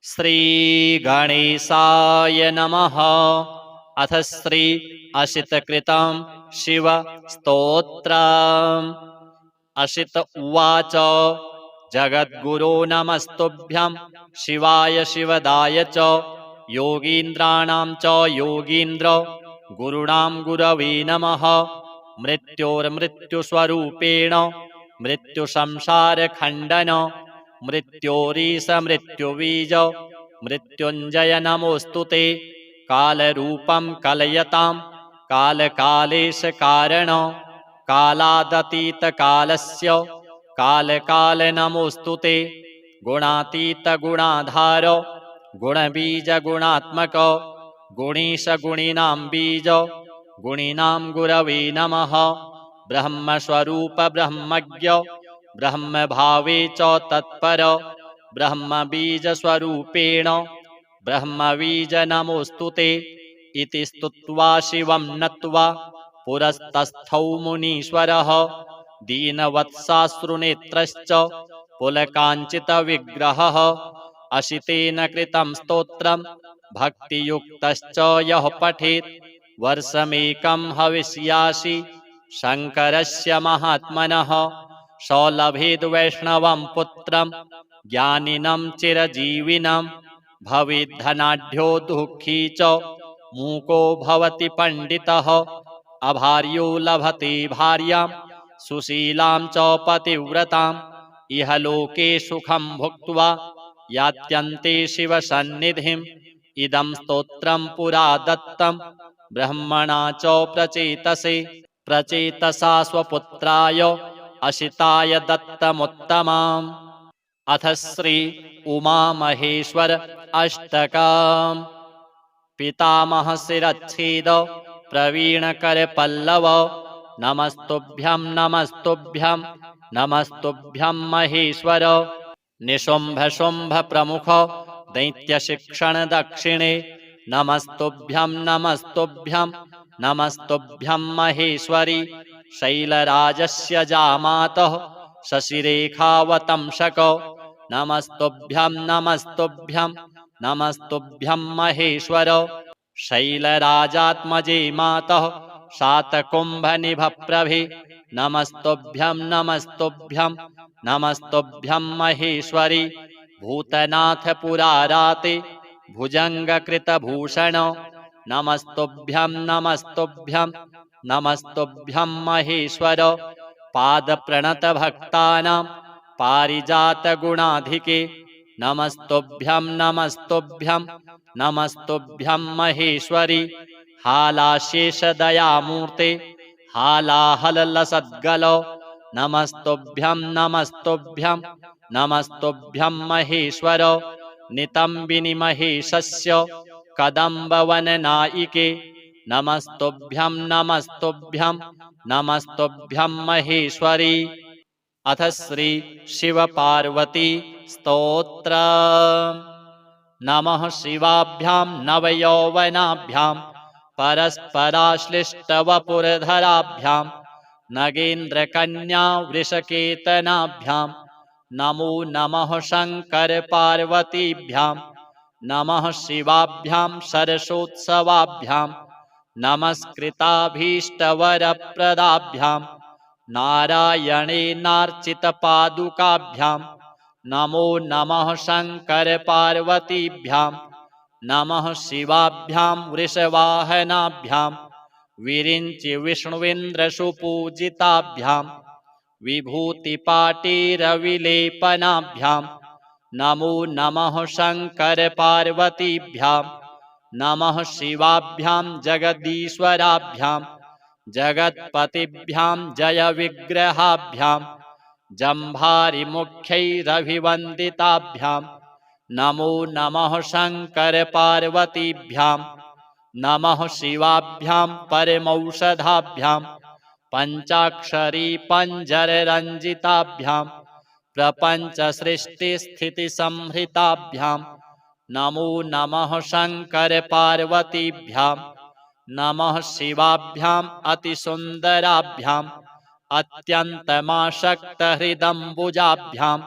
श्री गणेशाय नमः। अथ श्री अशितकृतं शिव स्तोत्रम्। अशित उवाच जगद्गुरो नमस्तुभ्यं शिवाय शिवदाय च योगीन्द्राणां च योगीन्द्र गुरुणां गुरवे नमः। मृत्योर्मृत्युस्वरूपेण मृत्युसंसारखण्डन मृत्योरीश मृत्युबीज मृत्युञ्जय नमोऽस्तु ते। कालरूपं कलयतां कालकालेश कारण कालादतीतकालस्य कालकाल नमोऽस्तु ते। गुणातीत गुणाधार गुणबीज गुणात्मक गुणीश गुणिनां बीज गुणिनां गुरवे नमः। ब्रह्मस्वरूप ब्रह्मज्ञ ब्रह्मभावे च तत्पर ब्रह्मबीजस्वरूपेण ब्रह्मबीज नमोऽस्तु ते। इति स्तुत्वा शिवं नत्वा पुरस्तस्थौ मुनीश्वरः दीनवत्साश्रुनेत्रश्च पुलकाञ्चितविग्रहः। अशितेन कृतं स्तोत्रं भक्तियुक्तश्च यः पठेत् वर्षमेकं हविष्यासि शङ्करस्य महात्मनः। स लभेद् वैष्णवं पुत्रं ज्ञानिनं चिरजीविनं भवेद्धनाढ्यो दुःखी च मूको भवति पण्डितः। अभार्यो लभते भार्यां सुशीलां च पतिव्रताम् इह लोके सुखं भुक्त्वा यात्यन्ते शिवसन्निधिम्। इदं स्तोत्रं पुरा दत्तं ब्रह्मणा च प्रचेतसा स्वपुत्राय अशिताय दत्तमुत्तमम्। अथ श्री उमामहेश्वर अष्टकम्। पितामह शिरच्छेद प्रवीणकरपल्लव नमस्तुभ्यं नमस्तुभ्यं नमस्तुभ्यं महेश्वर। निशुम्भ शुम्भ प्रमुख दैत्यशिक्षण दक्षिणे नमस्तुभ्यं नमस्तुभ्यं नमस्तुभ्यं महेश्वरि। शैलराजस्य जामातः शशिरेखावतंसक नमस्तुभ्यं नमस्तुभ्यं नमस्तुभ्यं महेश्वर। शैलराजात्मजे मातः शातकुम्भनिभप्रभे नमस्तुभ्यं नमस्तुभ्यं नमस्तुभ्यं महेश्वरि। भूतनाथ पुराराते भुजङ्गकृतभूषण नमस्तुभ्यं नमस्तुभ्यं नमस्तुभ्यं महेश्वर। पादप्रणतभक्तानां पारिजातगुणाधिके नमस्तुभ्यं नमस्तुभ्यं नमस्तुभ्यं महेश्वरि। हालाशेषदयामूर्ते हालाहलसद्गल नमस्तुभ्यं नमस्तुभ्यं नमस्तुभ्यं महेश्वर। नितम्बिनिमहेशस्य कदम्बवननायिके नमस्तुभ्यं नमस्तुभ्यं नमस्तुभ्यं महेश्वरि। अथ श्री शिवपार्वती स्तोत्रम्। नमः शिवाभ्यां नवयौवनाभ्यां परस्पराश्लिष्टवपुरधराभ्यां नगेन्द्रकन्या वृषकेतनाभ्यां नमो नमः शङ्करपार्वतीभ्यां। नमः शिवाभ्यां सरसोत्सवाभ्यां नमस्कृताभीष्टवरप्रदाभ्यां नारायणेनार्चितपादुकाभ्यां नमो नमः शङ्करपार्वतीभ्यां। नमः शिवाभ्यां वृषवाहनाभ्यां विरिञ्चिविष्णुविन्द्रसुपूजिताभ्यां विभूतिपाटीरविलेपनाभ्यां नमो नमः शङ्करपार्वतीभ्यां। नमः शिवाभ्यां जगदीश्वराभ्यां जगत्पतिभ्यां जयविग्रहाभ्यां जम्भारिमुख्यैरभिवन्दिताभ्यां नमो नमः शङ्करपार्वतीभ्यां। नमः शिवाभ्यां परमौषधाभ्यां पञ्चाक्षरी पञ्जररञ्जिताभ्यां प्रपञ्चसृष्टिस्थितिसंहृताभ्यां नमो नमः शङ्करपार्वतीभ्यां। नमः शिवाभ्याम् अतिसुन्दराभ्याम् अत्यन्तमासक्तहृदम्बुजाभ्यां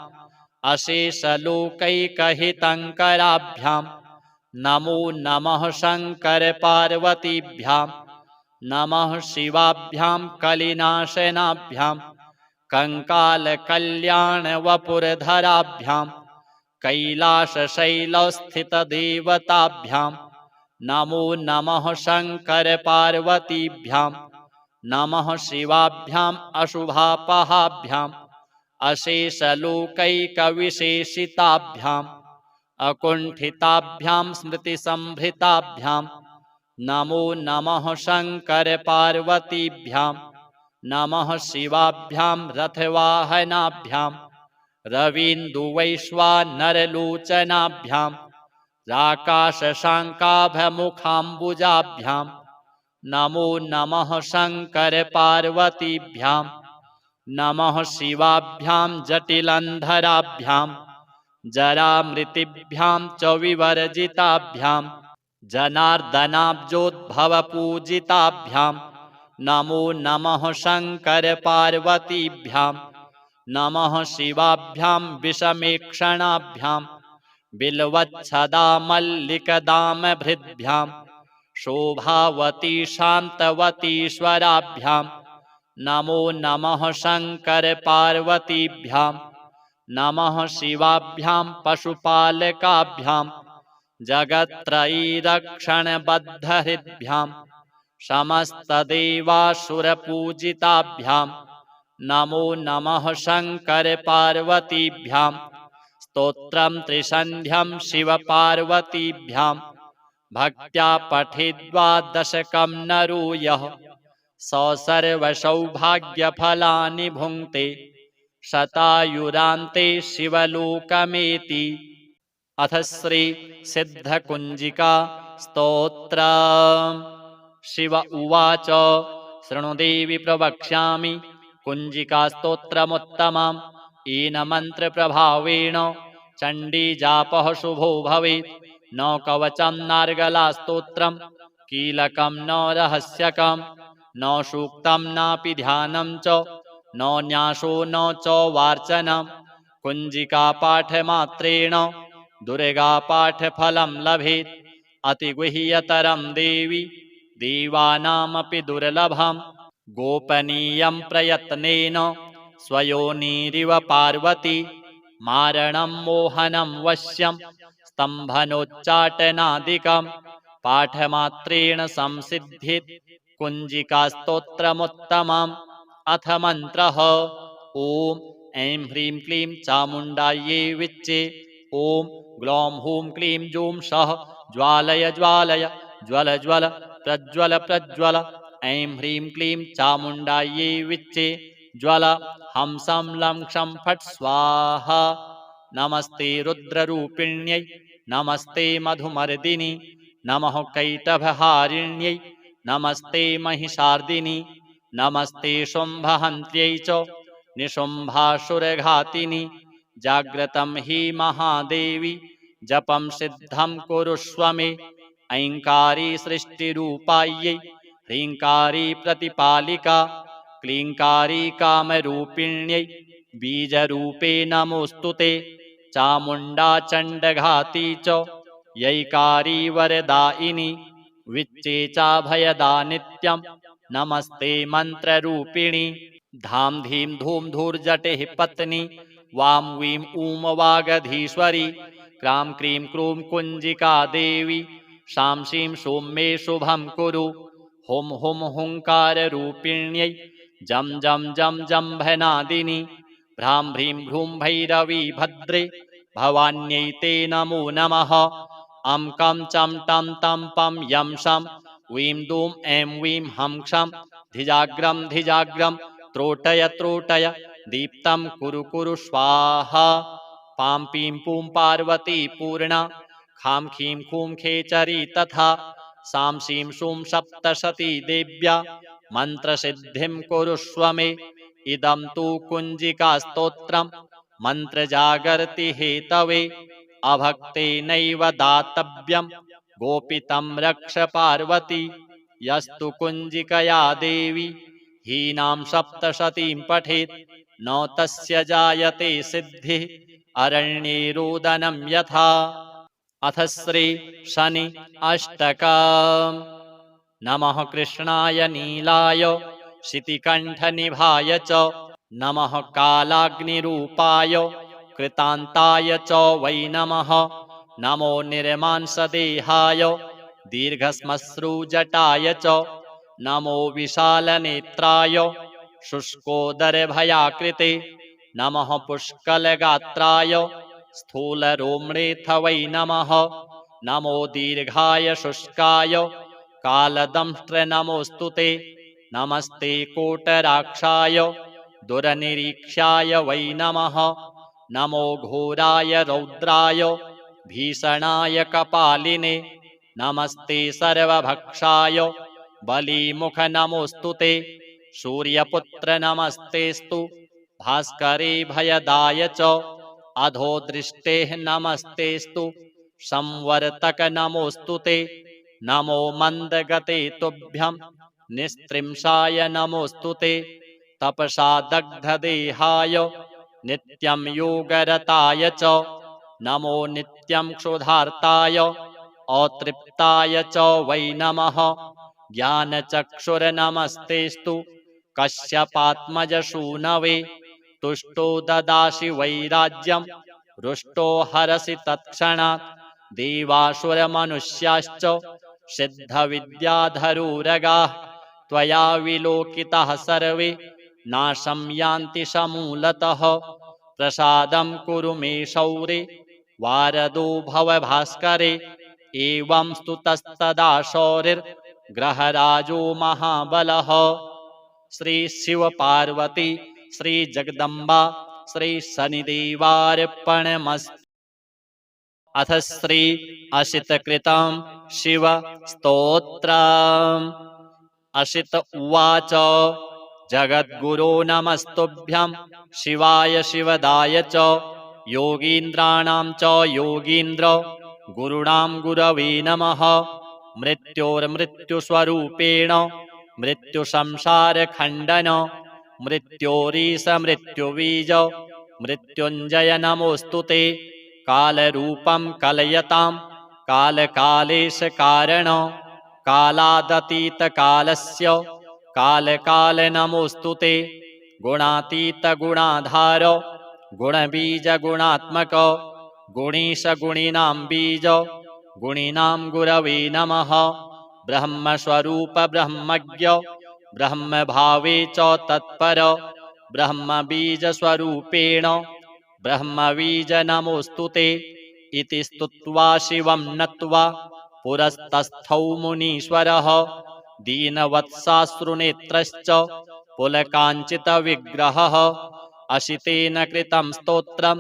अशेषलोकैकहितङ्कराभ्यां नमो नमः शङ्करपार्वतीभ्यां नमः शिवाभ्यां कलिनाशनाभ्यां कङ्कालकल्याणवपुरधराभ्यां कैलासशैलस्थितदेवताभ्यां नमो नमः शङ्करपार्वतीभ्यां नमः शिवाभ्याम् अशुभापहाभ्याम् अशेषलोकैकविशेषिताभ्याम् अकुण्ठिताभ्यां स्मृतिसम्भृताभ्यां नमो नमः शङ्करपार्वतीभ्यां नमः शिवाभ्यां रथवाहनाभ्यां रवीन्दुवैश्वानरलोचनाभ्यां राकाशशाङ्काभमुखाम्बुजाभ्यां नमो नमः शङ्करपार्वतीभ्यां नमः शिवाभ्यां जटिलन्धराभ्यां जरामृतिभ्यां च विवर्जिताभ्यां जनार्दनाब्जोद्भवपूजिताभ्यां नमो नमः शङ्करपार्वतीभ्यां नमः शिवाभ्यां विषमेक्षणाभ्यां बिल्वच्छदामल्लिकदामभृद्भ्यां शोभावती शान्तवतीश्वराभ्यां नमो नमः शङ्करपार्वतीभ्यां नमः शिवाभ्यां पशुपालकाभ्यां जगत्त्रयीरक्षणबद्धहृद्भ्यां समस्तदेवासुरपूजिताभ्यां नमो नमः शङ्करपार्वतीभ्यां स्तोत्रं त्रिसन्ध्यं शिवपार्वतीभ्यां भक्त्या पठित्वा दशकं नरो यः स सर्वसौभाग्यफलानि भुङ्क्ते शतायुरान्ते शिवलोकमेति। अथ श्री सिद्धकुञ्जिका स्तोत्र। शिव उवाच शृणु देवि प्रवक्ष्यामि कुञ्जिका स्तोत्रमुत्तमम् येन मन्त्रप्रभावेण चण्डीजापः शुभो भवेत्। न कवचं नार्गलास्तोत्रं कीलकं न रहस्यकं न सूक्तं नापि ध्यानं च न न्यासो न च वार्चनं। कुञ्जिकापाठमात्रेण दुर्गापाठफलं लभेत्। अतिगुह्यतरं देवि देवानामपि दुर्लभं गोपनीयं प्रयत्नेन स्वयोनिरिव पार्वती मारणं मोहनं वश्यं स्तम्भनोच्चाटनादिकं पाठमात्रेण संसिद्धित् कुञ्जिकास्तोत्रमुत्तमम्। अथ मन्त्रः ॐ ऐं ह्रीं क्लीं चामुण्डायै विच्चे ॐ ग्लौं हूं क्लीं जूं सः ज्वालय ज्वालय ज्वल ज्वल प्रज्वल प्रज्वल। ऐं ह्रीं क्लीं चामुण्डायै विच्चे ज्वल हंसं लं क्षं फट् स्वाहा। नमस्ते रुद्ररूपिण्यै नमस्ते मधुमर्दिनि नमः कैटभहारिण्यै नमस्ते महिषार्दिनि नमस्ते शुम्भहन्त्यै च निशुम्भासुरघातिनि। जाग्रतं हि महादेवी जपं सिद्धं कुरुष्व मे। ऐङ्कारी सृष्टिरूपायै ह्रीङ्कारी प्रतिपालिका क्लीङ्कारी कामरूपिण्यै बीजरूपे नमोऽस्तु ते। चामुण्डा चण्डघाती च यैकारी वरदायिनी विच्चे चाभयदा नित्यं नमस्ते मन्त्ररूपिणी। धां धीं धूं धूर्जटिः पत्नी वां वीं ऊं वागधीश्वरी क्रां क्रीं क्रूं कुञ्जिका देवी शां शीं शूं मे शुभं कुरु। हुं हुं हुङ्काररूपिण्यै जं जं जं जम्भनादिनि भ्रां भ्रीं भ्रूं भैरवी भद्रे भवान्यै ते नमो नमः। अं कं चं टं तं पं यं शं वीं दूं ऐं वीं हं क्षं धिजाग्रं धिजाग्रं त्रोटय त्रोटय दीप्तं कुरु कुरु स्वाहा। पां पीं पूं पार्वती पूर्णा खां खीं खूं खेचरी तथा सां शीं शूं सप्तशती देव्या मन्त्रसिद्धिं कुरुष्व मे। इदं तु कुञ्जिकास्तोत्रं मन्त्रजागर्ति हेतवे अभक्तेनैव दातव्यं गोपितं रक्ष पार्वती। यस्तु कुञ्जिकया देवी हीनां सप्तशतीं पठेत् न तस्य जायते सिद्धिः अरण्ये रोदनं यथा। अथ श्री शनि अष्टकम्। नमः कृष्णाय नीलाय शितिकण्ठनिभाय च नमः कालाग्निरूपाय कृतान्ताय च वै नमः। नमो निर्मांसदेहाय दीर्घश्मश्रुजटाय च नमो विशालनेत्राय शुष्कोदरभयाकृते नमः पुष्कलगात्राय स्थूलरोम्णेऽथ वै नमः। नमो दीर्घाय शुष्काय कालदंष्ट्र नमोऽस्तु ते। नमस्ते कोटराक्षाय दुरनिरीक्षाय वै नमः। नमो घोराय रौद्राय भीषणाय कपालिने नमस्ते सर्वभक्षाय बलिमुख नमोऽस्तु ते। सूर्यपुत्र नमस्तेस्तु भास्करे भयदाय च अधो दृष्टेः नमस्तेस्तु संवर्तक नमोऽस्तु ते। नमो मन्दगते तुभ्यं निस्त्रिंशाय नमोऽस्तु ते। तपसा दग्धदेहाय नित्यं योगरताय च नमो नित्यं क्षुधार्ताय अतृप्ताय च वै नमः। ज्ञानचक्षुर्नमस्तेस्तु कश्यपात्मजसूनवे तुष्टो ददासि वैराज्यं रुष्टो हरसि तत्क्षणात्। देवासुरमनुष्याश्च सिद्धविद्याधरुरगाः त्वया विलोकिताः सर्वे नाशं यान्ति समूलतः। प्रसादं कुरु मे शौरे वारदो भव भास्करे। एवं स्तुतस्तदा शौरिर्ग्रहराजो महाबलः। श्री शिव पार्वती श्री जगदम्बा श्री शनिदेवार्पणमस्तु। अथ श्री असितकृतं शिव स्तोत्रम्। असित उवाच जगद्गुरो नमस्तुभ्यं शिवाय शिवदाय च योगीन्द्राणां च योगीन्द्र गुरुणां गुरवे नमः। मृत्योर्मृत्युस्वरूपेण मृत्युसंसारखण्डन मृत्योरीशमृत्युबीज मृत्युञ्जय नमोऽस्तु ते। कालरूपं कलयतां कालकालेशकारण कालादतीतकालस्य कालकाल नमोऽस्तु ते। गुणातीतगुणाधार गुणबीजगुणात्मक गुणीशगुणिनां बीज गुणिनां गुरवे नमः। ब्रह्मस्वरूप ब्रह्मज्ञ ब्रह्मभावे च तत्पर ब्रह्मबीजस्वरूपेण ब्रह्मबीज नमोऽस्तु ते। इति स्तुत्वा शिवं नत्वा पुरस्तस्थौ मुनीश्वरः दीनवत्साश्रुनेत्रश्च पुलकाञ्चितविग्रहः। असितेन कृतं स्तोत्रं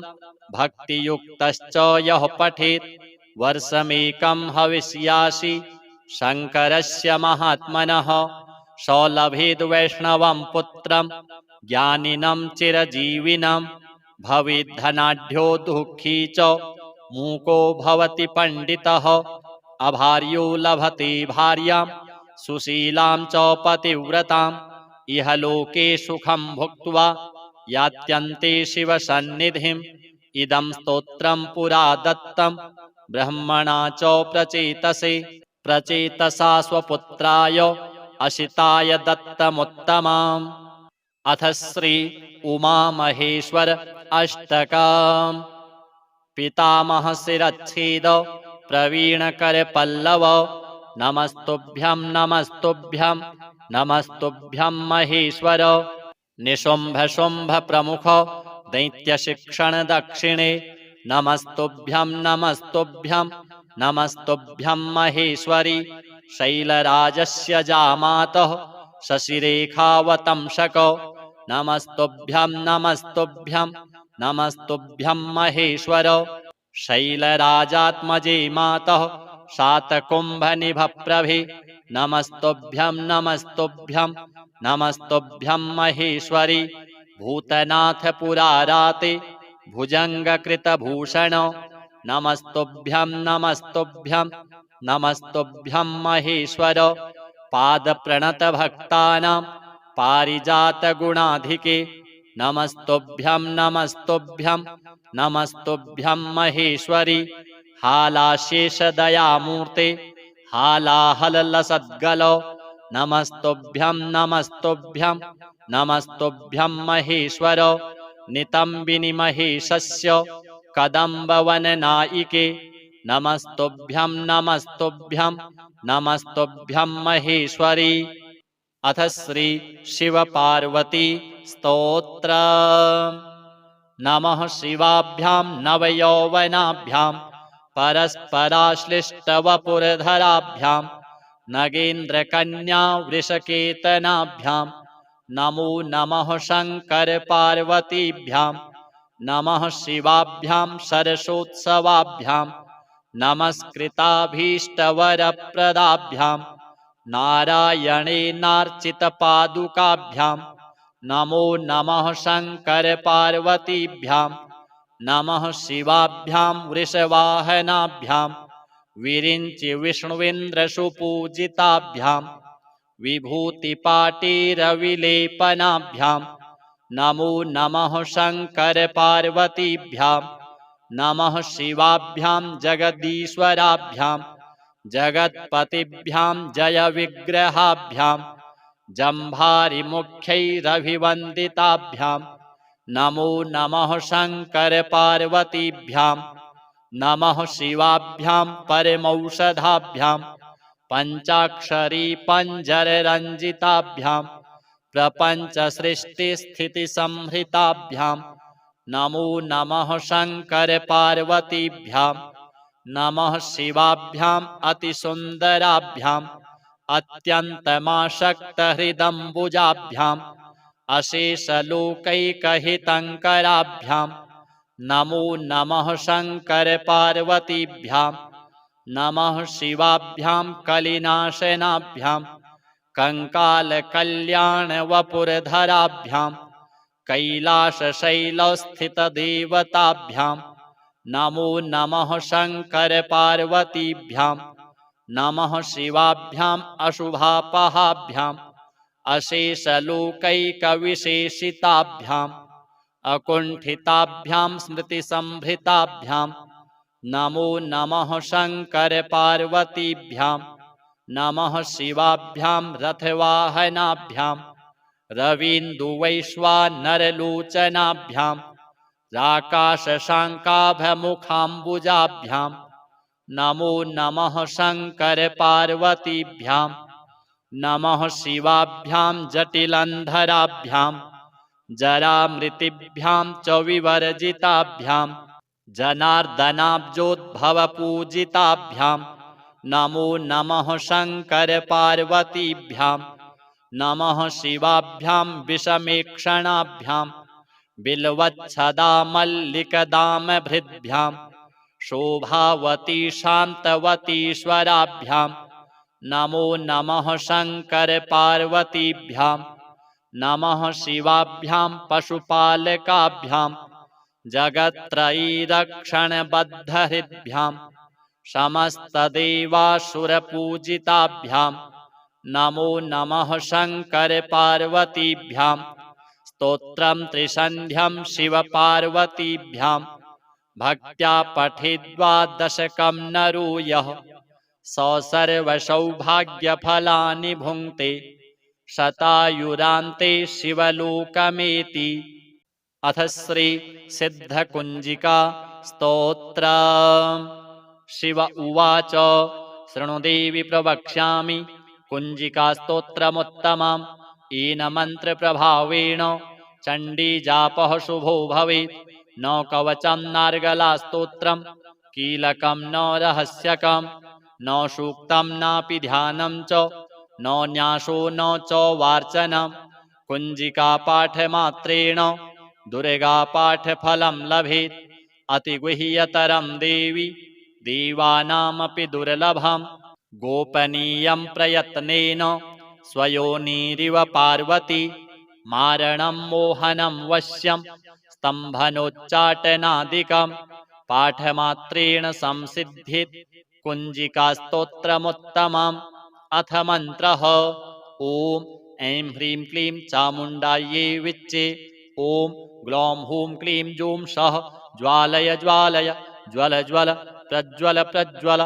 भक्तियुक्तश्च यः पठेत् वर्षमेकं हविष्यासि शङ्करस्य महात्मनः। स लभेद् वैष्णवं पुत्रं ज्ञानिनं चिरजीविनं भवेद्धनाढ्यो दुःखी च मूको भवति पण्डितः। अभार्यो लभते भार्यां सुशीलां च पतिव्रताम् इह लोके सुखं भुक्त्वा यात्यन्ते शिवसन्निधिम्। इदं स्तोत्रं पुरा दत्तं ब्रह्मणा च प्रचेतसा स्वपुत्राय असिताय दत्तमुत्तमम्। अथ श्री उमामहेश्वर अष्टकम्। पितामहशिरच्छेद प्रवीणकरपल्लव नमस्तुभ्यं नमस्तुभ्यं नमस्तुभ्यं महेश्वर। निशुम्भ प्रमुख दैत्यशिक्षण दक्षिणे नमस्तुभ्यं नमस्तुभ्यं नमस्तुभ्यं महेश्वरि। शैलराजस्य जामातः शशिरेखावतंसक नमस्तुभ्यं नमस्तुभ्यं नमस्तुभ्यं महेश्वर। शैलराजात्मजे मातः शातकुम्भनिभप्रभे नमस्तुभ्यं नमस्तुभ्यं नमस्तुभ्यं महेश्वरि। भूतनाथ पुराराते भुजङ्गकृतभूषण नमस्तुभ्यं नमस्तुभ्यं नमस्तुभ्यं महेश्वर। पादप्रणतभक्तानां पारिजातगुणाधिके नमस्तुभ्यं नमस्तुभ्यं नमस्तुभ्यं महेश्वरि हालाशेषदयामूर्ते हालाहलसद्गलो नमस्तुभ्यं नमस्तुभ्यं नमस्तुभ्यं महेश्वर नितम्बिनि महेशस्य कदम्बवननायिके नमस्तुभ्यं नमस्तुभ्यं नमस्तुभ्यं महेश्वरि। अथ श्री शिव पार्वती स्तोत्र। नमः शिवाभ्यां नवयौवनाभ्यां परस्पराश्लिष्टवपुरधराभ्यां नगेन्द्रकन्या वृषकेतनाभ्यां नमो नमः शङ्कर पार्वतीभ्यां नमः शिवाभ्यां सरसोत्सवाभ्यां नमस्कृताभीष्टवरप्रदाभ्यां नारायणेनार्चितपादुकाभ्यां नमो नमः शङ्कर पार्वतीभ्यां नमः शिवाभ्यां वृषवाहनाभ्यां विरिञ्चि विष्णुविन्द्रसुपूजिताभ्यां विभूतिपाटीरविलेपनाभ्यां नमो नमः शङ्कर पार्वतीभ्यां नमः शिवाभ्यां जगदीश्वराभ्यां जगत्पतिभ्यां जयविग्रहाभ्यां जम्भारिमुख्यैरभिवन्दिताभ्यां नमो नमः शङ्कर पार्वतीभ्यां नमः शिवाभ्यां परमौषधाभ्यां पञ्चाक्षरी पञ्जररञ्जिताभ्यां प्रपञ्चसृष्टिस्थितिसंहृताभ्यां नमो नमः शङ्कर पार्वतीभ्यां नमः शिवाभ्याम् अतिसुन्दराभ्याम् अत्यन्तमासक्तहृदम्बुजाभ्याम् अशेषलोकैकहितङ्कराभ्यां नमो नमः शङ्कर पार्वतीभ्यां नमः शिवाभ्यां कलिनाशनाभ्यां कङ्कालकल्याणवपुरधराभ्यां कैलासशैलस्थितदेवताभ्यां नमो नमः शङ्कर पार्वतीभ्यां नमः शिवाभ्याम् अशुभापहाभ्याम् अशेषलोकैकविशेषिताभ्याम् अकुण्ठिताभ्यां स्मृतिसंभृताभ्यां नमो नमः शङ्कर पार्वतीभ्यां नमः शिवाभ्यां रथवाहनाभ्यां रवीन्दुवैश्वानरलोचनाभ्यां राकाशशाङ्काभमुखाम्बुजाभ्यां नमो नमः शङ्कर पार्वतीभ्यां नमः शिवाभ्यां जटिलन्धराभ्यां जरामृतिभ्यां च विवर्जिताभ्यां जनार्दनाब्जोद्भवपूजिताभ्यां नमो नमः शङ्कर पार्वतीभ्यां नमः शिवाभ्यां विषमेक्षणाभ्यां बिल्वच्छदामल्लिकदामभृद्भ्यां शोभावती शान्तवतीश्वराभ्यां नमो नमः शङ्कर पार्वतीभ्यां नमः शिवाभ्यां पशुपालकाभ्यां जगत्त्रयीरक्षणबद्धहृद्भ्यां समस्तदेवासुरपूजिताभ्यां नमो नमः शङ्कर पार्वतीभ्यां स्तोत्रं त्रिसन्ध्यं शिवपार्वतीभ्यां भक्त्या पठित्वा दशकं नरो यः स सर्वसौभाग्यफलानि भुङ्क्ते शतायुरान्ते शिवलोकमेति। अथ श्री सिद्धकुञ्जिका स्तोत्र। शिव उवाच शृणु देवि प्रवक्ष्यामि कुञ्जिकास्तोत्रमुत्तमम् येन मन्त्रप्रभावेण चण्डीजापः शुभो भवेत् न कवचं नार्गलास्तोत्रं कीलकं न रहस्यकं न सूक्तं नापि ध्यानं च न न्यासो न च वार्चनं कुञ्जिकापाठमात्रेण दुर्गापाठफलं लभेत् अतिगुह्यतरं देवि देवानामपि दुर्लभं गोपनीयं प्रयत्नेन स्वयोनिरिव पार्वती मारणं मोहनं वश्यं स्तम्भनोच्चाटनादिकं पाठमात्रेण संसिद्धित् कुञ्जिकास्तोत्रमुत्तमम्। अथ मन्त्रः ॐ ऐं ह्रीं क्लीं चामुण्डायै विच्चे ॐ ग्लौं हूं क्लीं जूं सः ज्वालय ज्वालय ज्वल ज्वल प्रज्वल प्रज्वल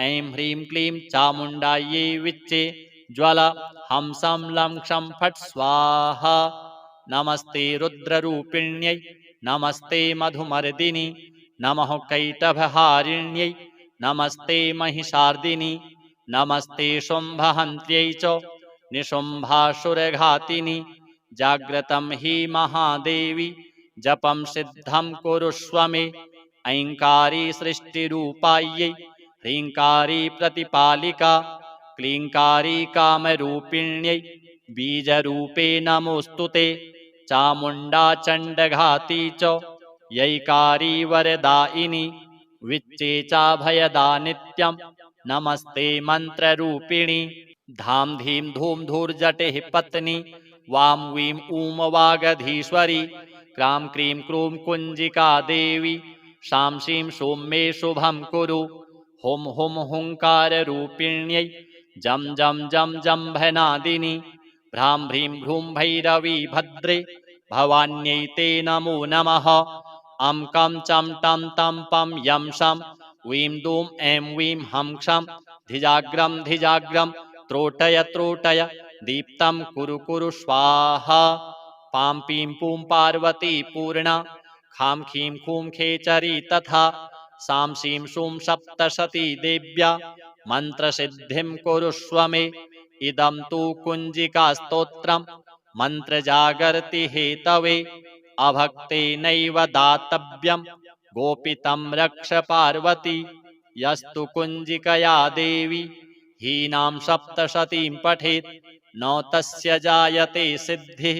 ऐं ह्रीं क्लीं चामुण्डायै विच्चे ज्वल हंसं लं क्षं फट् स्वाहा। नमस्ते रुद्ररूपिण्यै नमस्ते मधुमर्दिनि नमः कैटभहारिण्यै नमस्ते महिषार्दिनि नमस्ते शुम्भहन्त्यै च निशुम्भासुरघातिनि। जाग्रतं हि महादेवी जपं सिद्धं कुरुष्व मे। ऐङ्कारी सृष्टिरूपायै ह्रीङ्कारी प्रतिपालिका क्लीङ्कारी कामरूपिण्यै बीजरूपे नमोऽस्तु ते। चामुण्डा चण्डघाती च यैकारी वरदायिनी विच्चे चाभयदा नित्यं नमस्ते मन्त्ररूपिणी। धां धीं धूं धूर्जटेः पत्नी वां वीं ऊं वागधीश्वरी क्रां क्रीं क्रूं कुञ्जिका देवी शां शीं शूं मे शुभं कुरु। हुं हुं हुङ्काररूपिण्यै जं जं जं जम्भनादिनि भ्रां भ्रीं भ्रूं भैरवी भद्रे भवान्यै ते नमो नमः। अं कं चं टं तं पं यं शं वीं दूं ऐं वीं हं क्षं धिजाग्रं धिजाग्रं त्रोटय त्रोटय दीप्तं कुरु कुरु स्वाहा। पां पीं पूं पार्वती पूर्णा खां खीं खूं खेचरी तथा सां शीं शूं सप्तशती देव्या मन्त्रसिद्धिं कुरुष्व मे। इदं तु कुञ्जिकास्तोत्रं मन्त्रजागर्ति हेतवे अभक्तेनैव दातव्यं गोपितं रक्ष पार्वती। यस्तु कुञ्जिकया देवी हीनां सप्तशतीं पठेत् न तस्य जायते सिद्धिः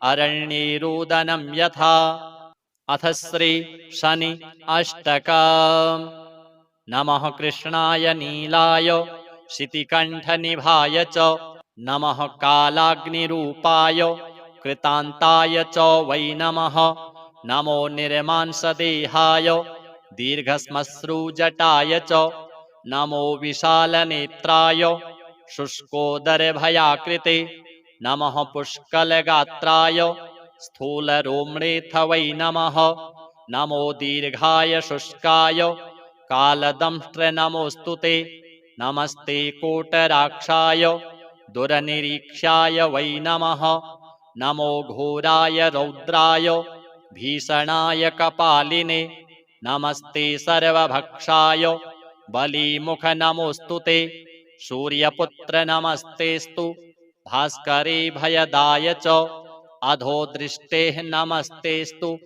अरण्ये रोदनं यथा। अथ श्री शनि अष्टकम्। नमः कृष्णाय नीलाय शितिकण्ठनिभाय च नमः कालाग्निरूपाय कृतान्ताय च वै नमः। नमो निर्मांसदेहाय दीर्घश्मश्रुजटाय च नमो विशालनेत्राय शुष्कोदरभयाकृते नमः पुष्कलगात्राय स्थूलरोम्णेऽथ वै नमः। नमो दीर्घाय शुष्काय कालदंष्ट्र नमोऽस्तु ते। नमस्ते कोटराक्षाय दुरनिरीक्षाय वै नमः। नमो घोराय रौद्राय भीषणाय कपालिने नमस्ते सर्वभक्षाय बलीमुख नमोऽस्तु ते। सूर्यपुत्र नमस्तेस्तु भास्करे भयदाय च अधोदृष्टेः नमस्तेस्तु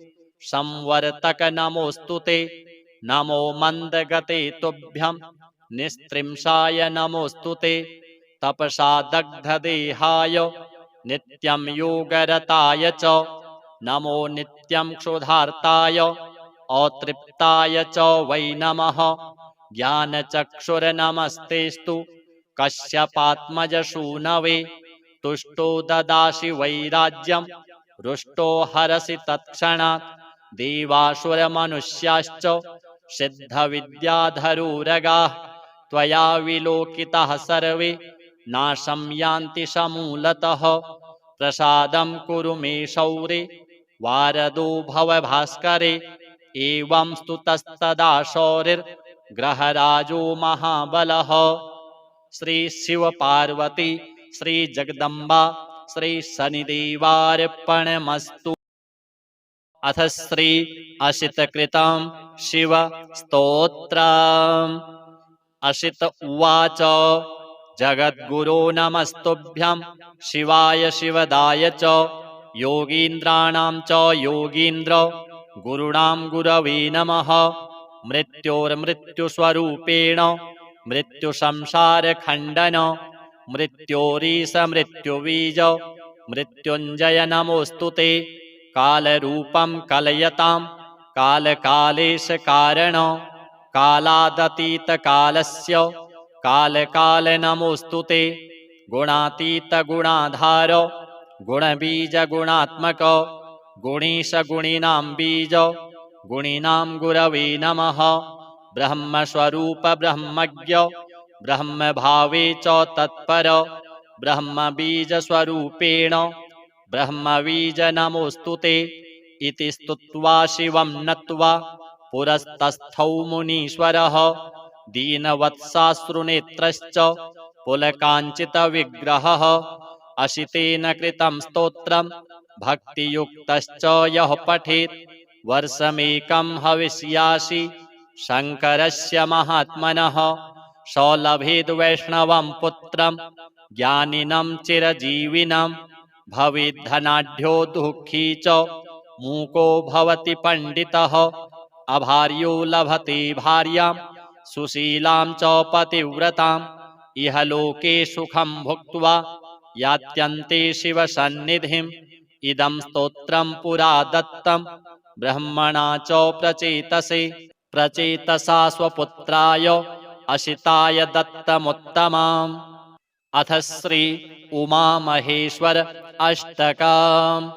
संवर्तक नमोऽस्तु ते। नमो मन्दगते तुभ्यं निस्त्रिंशाय नमोऽस्तु ते। तपसा दग्धदेहाय नित्यं योगरताय च नमो नित्यं क्षुधार्ताय अतृप्ताय च वै नमः। ज्ञानचक्षुर्नमस्तेस्तु कश्यपात्मजसूनवे तुष्टो ददासि वैराज्यं रुष्टो हरसि तत्क्षणात्। देवासुरमनुष्याश्च सिद्धविद्याधरुरगाः त्वया विलोकिताः सर्वे नाशं यान्ति समूलतः। प्रसादं कुरु मे शौरे वारदो भव भास्करे। एवं स्तुतस्तदा शौरिर्ग्रहराजो महाबलः। श्री शिव पार्वती श्री जगदम्बा श्री शनिदेवार्पणमस्तु। अथ श्री असितकृतं शिव स्तोत्रम्। असित उवाच जगद्गुरो नमस्तुभ्यं शिवाय शिवदाय च योगीन्द्राणां च योगीन्द्र गुरुणां गुरवे नमः। मृत्योर्मृत्युस्वरूपेण मृत्युसंसारखण्डन मृत्योरीशमृत्युबीज मृत्युञ्जय नमोऽस्तु ते। कालरूपं कलयतां कालकालेशकारण कालादतीतकालस्य कालकाल नमोऽस्तु ते। गुणातीतगुणाधार गुणबीजगुणात्मक गुणीशगुणिनां बीज गुणिनां गुरवे नमः। ब्रह्मस्वरूप ब्रह्मज्ञ ब्रह्मभावे च तत्पर ब्रह्मबीजस्वरूपेण ब्रह्मबीज नमोऽस्तु ते। इति स्तुत्वा शिवं नत्वा पुरस्तस्थौ मुनीश्वरः दीनवत्साश्रुनेत्रश्च पुलकाञ्चितविग्रहः अशितेन कृतं स्तोत्रं भक्तियुक्तश्च यः पठेत् वर्षमेकं हविष्यासि शङ्करस्य महात्मनः स लभेद् वैष्णवं पुत्रं ज्ञानिनं चिरजीविनं भवेद्धनाढ्यो दुःखी च मूको भवति पण्डितः अभार्यो लभते भार्यां सुशीलां च पतिव्रताम् इह लोके सुखं भुक्त्वा यात्यन्ते शिवसन्निधिम् इदं स्तोत्रं पुरा दत्तं ब्रह्मणा च प्रचेतसा स्वपुत्राय अशिताय दत्तमुत्तमाम्। अथ श्री उमामहेश्वर अष्टकम्।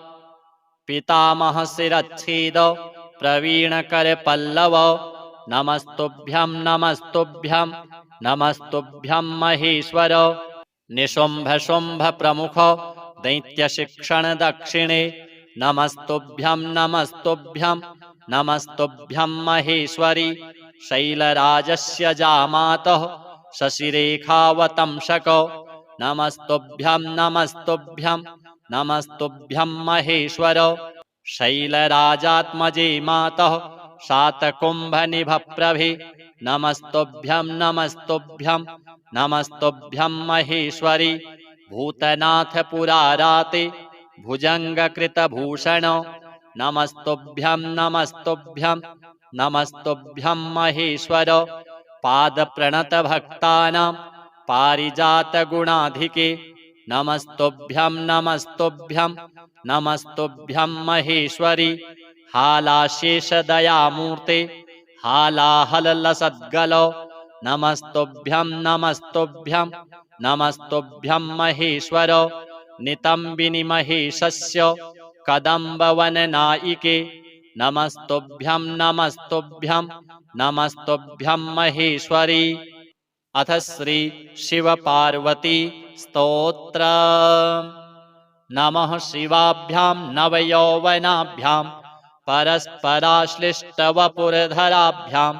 पितामह शिरच्छेद प्रवीणकरपल्लव नमस्तुभ्यं नमस्तुभ्यं नमस्तुभ्यं महेश्वर निशुम्भ शुम्भ प्रमुख दैत्यशिक्षण दक्षिणे नमस्तुभ्यं नमस्तुभ्यं नमस्तुभ्यं महेश्वरी शैलराजस्य जामातः शशिरेखावतंसक नमस्तुभ्यं नमस्तुभ्यं नमस्तुभ्यं महेश्वर शैलराजात्मजे मातः शातकुम्भनिभप्रभे नमस्तुभ्यं नमस्तुभ्यं नमस्तुभ्यं महेश्वरी भूतनाथ पुराराते भुजङ्गकृतभूषण नमस्तुभ्यं नमस्तुभ्यं नमस्तुभ्यं महेश्वर पादप्रणतभक्तानां पारिजातगुणाधिके नमस्तुभ्यं नमस्तुभ्यं नमस्तुभ्यं महेश्वरी हालाशेषदयामूर्ते हालाहलसद्गल नमस्तुभ्यं नमस्तुभ्यं नमस्तुभ्यं महेश्वर नितम्बिनि महेशस्य कदम्बवननायिके नमस्तुभ्यं नमस्तुभ्यं नमस्तुभ्यं महेश्वरी। अथ श्री शिवपार्वती स्तोत्र। नमः शिवाभ्यां नवयौवनाभ्यां परस्पराश्लिष्टवपुरधराभ्यां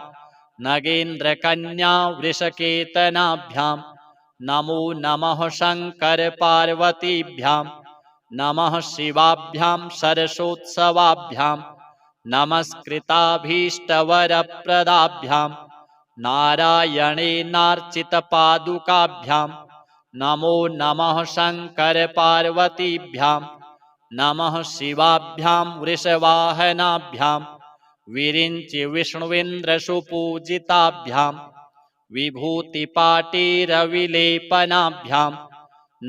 नगेन्द्रकन्या वृषकेतनाभ्यां नमो नमः शङ्करपार्वतीभ्यां नमः शिवाभ्यां सरसोत्सवाभ्यां नमस्कृताभीष्टवरप्रदाभ्यां नारायणेनार्चितपादुकाभ्यां नमो नमः शङ्करपार्वतीभ्यां नमः शिवाभ्यां वृषवाहनाभ्यां विरिञ्चि विष्णुविन्द्रसुपूजिताभ्यां विभूतिपाटीरविलेपनाभ्यां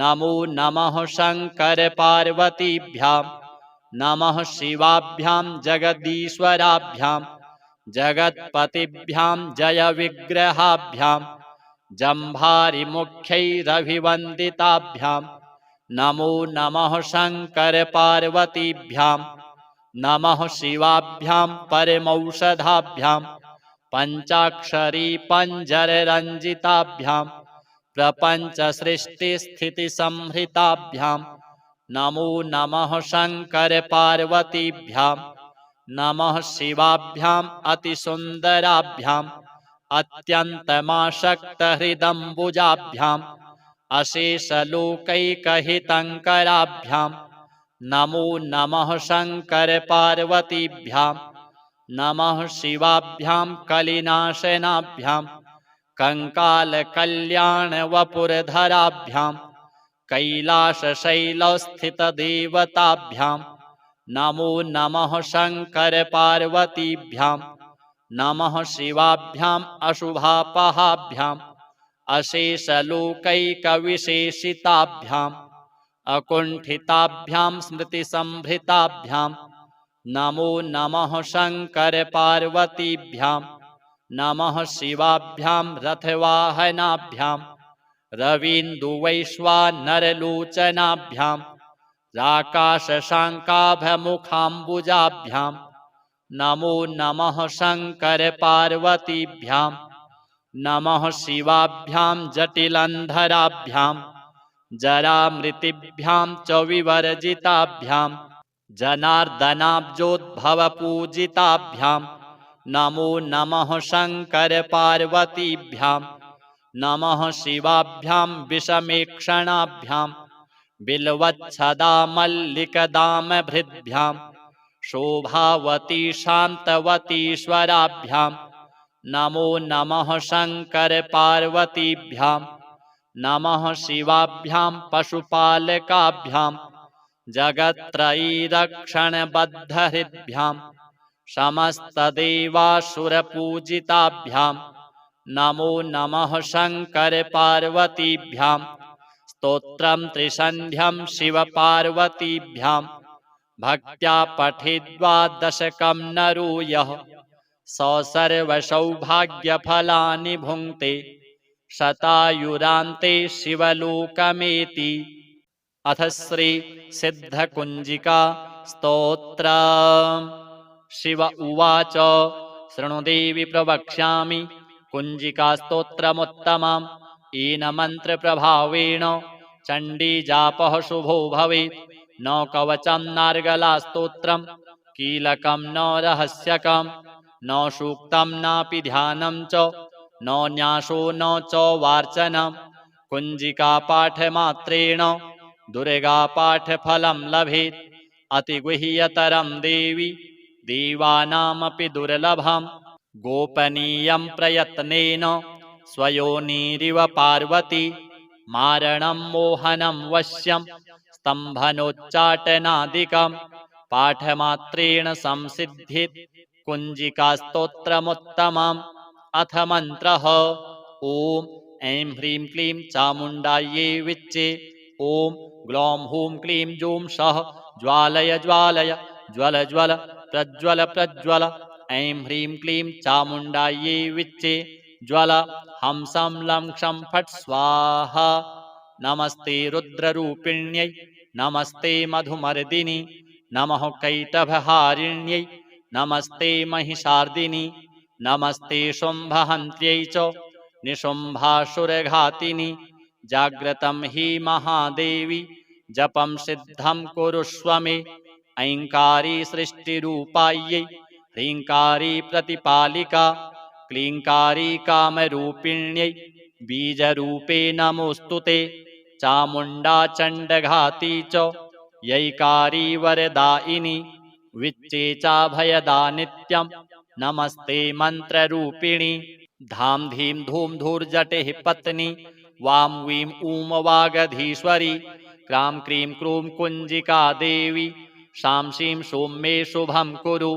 नमो नमः शङ्करपार्वतीभ्यां नमः शिवाभ्यां जगदीश्वराभ्यां जगत्पतिभ्यां जयविग्रहाभ्यां जम्भारिमुख्यैरभिवन्दिताभ्यां नमो नमः शङ्करपार्वतीभ्यां नमः शिवाभ्यां परमौषधाभ्यां पञ्चाक्षरी पञ्जररञ्जिताभ्यां प्रपञ्चसृष्टिस्थितिसंहृताभ्यां नमो नमः शङ्करपार्वतीभ्यां नमः शिवाभ्याम् अतिसुन्दराभ्याम् अत्यन्तमासक्तहृदम्बुजाभ्याम् अशेषलोकैकहितङ्कराभ्यां नमो नमः शङ्करपार्वतीभ्यां नमः शिवाभ्यां कलिनाशनाभ्यां कङ्कालकल्याणवपुरधराभ्यां कैलासशैलस्थितदेवताभ्यां नमो नमः शङ्करपार्वतीभ्यां नमः शिवाभ्याम् अशुभापहाभ्याम् अशेषलोकैकविशेषिताभ्याम् अकुण्ठिताभ्यां स्मृतिसंभृताभ्यां नमो नमः शङ्करपार्वतीभ्यां नमः शिवाभ्यां रथवाहनाभ्यां रवीन्दुवैश्वानरलोचनाभ्यां राकाशशाङ्काभमुखाम्बुजाभ्यां नमो नमः शङ्करपार्वतीभ्यां नमः शिवाभ्यां जटिलन्धराभ्यां जरामृतिभ्यां च विवर्जिताभ्यां जनार्दनाब्जोद्भवपूजिताभ्यां नमो नमः शंकर पार्वतीभ्यां नमः शिवाभ्यां विषमेक्षणाभ्यां बिल्वच्छदा मल्लिकदामभृद्भ्यां शोभावती शान्तवतीश्वराभ्यां नमो नमः शंकर पार्वतीभ्यां नमः शिवाभ्यां पशुपालकाभ्यां जगत्त्रयीरक्षणबद्धहृद्भ्यां समस्तदेवासुरपूजिताभ्यां नमो नमः शंकर पार्वतीभ्यां स्तोत्रं त्रिसन्ध्यं शिवपार्वतीभ्यां भक्त्या पठेद्वा दशकं नरो यः स सर्वसौभाग्यफलानि भुङ्क्ते शतायुरान्ते शिवलोकमेति। अथ श्री सिद्धकुञ्जिका स्तोत्र। शिव उवाच शृणु देवि प्रवक्ष्यामि कुञ्जिका स्तोत्रमुत्तमम् येन मन्त्रप्रभावेण चण्डीजापः शुभो भवेत्। न कवचं नार्गला स्तोत्रं कीलकं न रहस्यकं न सूक्तं नापि ध्यानं च न न्यासो न च वार्चनं कुञ्जिका पाठमात्रेण दुर्गा पाठफलं लभेत्। अतिगुह्यतरं देवी देवानामपि दुर्लभं गोपनीयं प्रयत्नेन स्वयोनिरिव पार्वती मारणं मोहनं वश्यं स्तम्भनोच्चाटनादिकं पाठमात्रेण संसिद्धित् कुञ्जिकास्तोत्रमुत्तमम्। अथ मन्त्रः ॐ ऐं ह्रीं क्लीं चामुण्डायै विच्चे ॐ ग्लौं हूं क्लीं जूं सः ज्वालय ज्वालय ज्वल ज्वल प्रज्वल प्रज्वल। ऐं ह्रीं क्लीं चामुण्डायै विच्चे ज्वल हंसं लं क्षं फट् स्वाहा। नमस्ते रुद्ररूपिण्यै नमस्ते मधुमर्दिनि नमः कैटभहारिण्यै नमस्ते महिषार्दिनि नमस्ते शुम्भहन्त्यै च निशुम्भासुरघातिनि। जाग्रतं हि महादेवी जपं सिद्धं कुरुष्व मे ऐङ्कारी सृष्टिरूपायै ह्रीङ्कारी प्रतिपालिका क्लीङ्कारी कामरूपिण्यै बीजरूपे नमोऽस्तु ते। चामुण्डा चण्डघाती च यैकारी वरदायिनी विच्चे चाभयदा नित्यं नमस्ते मन्त्ररूपिणी। धाम धीं धूम धूर्जटेः पत्नी वां वीं ऊं वागधीश्वरी क्रां क्रीं क्रूं कुञ्जिका देवी शां शीं शूं मे शुभं कुरु।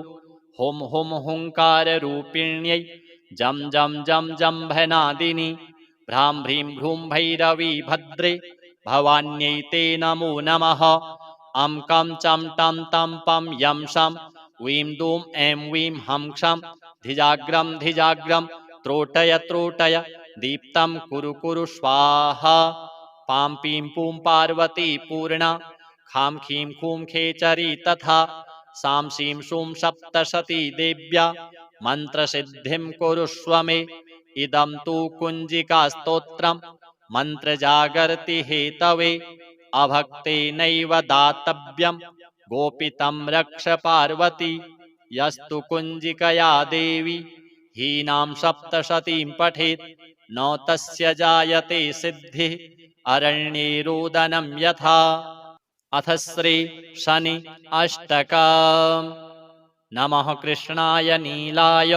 हुं हुं हुङ्काररूपिण्यै जं जं जं जम्भनादिनि भ्रां भ्रीं भ्रूं भैरवी भद्रे भवान्यै ते नमो नमः। अं कं चं टं तं पं यं शं वीं दूं ऐं वीं हं क्षं धिजाग्रं धिजाग्रं त्रोटय त्रोटय दीप्तं कुरु कुरु स्वाहा। पां पीं पूं पार्वती पूर्णा खां खीं खूं खेचरी तथा सां शीं शूं सप्तशती देव्या मन्त्रसिद्धिं कुरुष्व मे। इदं तु कुञ्जिकास्तोत्रं मन्त्रजागर्ति हेतवे अभक्तेनैव दातव्यं गोपितं रक्ष पार्वती। यस्तु कुञ्जिकया देवी हीनां सप्तशतीं पठेत् न तस्य जायते सिद्धिः अरण्ये रोदनं यथा। अथ श्री शनि अष्टकम्। नमः कृष्णाय नीलाय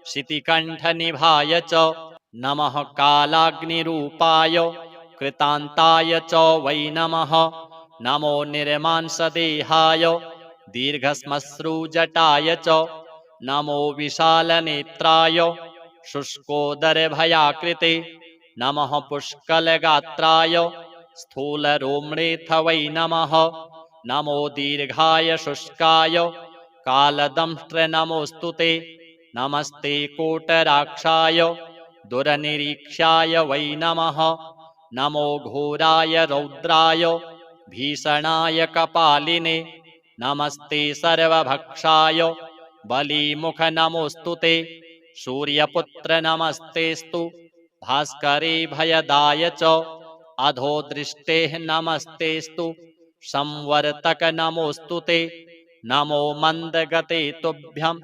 शितिकण्ठनिभाय च नमः कालाग्निरूपाय कृतान्ताय च वै नमः। नमो निर्मांसदेहाय दीर्घश्मश्रुजटाय च नमो विशालनेत्राय शुष्कोदरभयाकृते नमः पुष्कलगात्राय स्थूलरोम्णेऽथ वै नमः। नमो दीर्घाय शुष्काय कालदंष्ट्र नमोऽस्तु ते। नमस्ते कोटराक्षाय दुरनिरीक्षाय वै नमः। नमो घोराय रौद्राय भीषणाय कपालिने नमस्ते सर्वभक्षाय बलीमुख नमोऽस्तु ते। सूर्यपुत्र नमस्तेस्तु भास्करे भयदाय च अधो दृष्टेः नमस्तेस्तु संवर्तक नमोऽस्तु ते। नमो मन्दगते तुभ्यं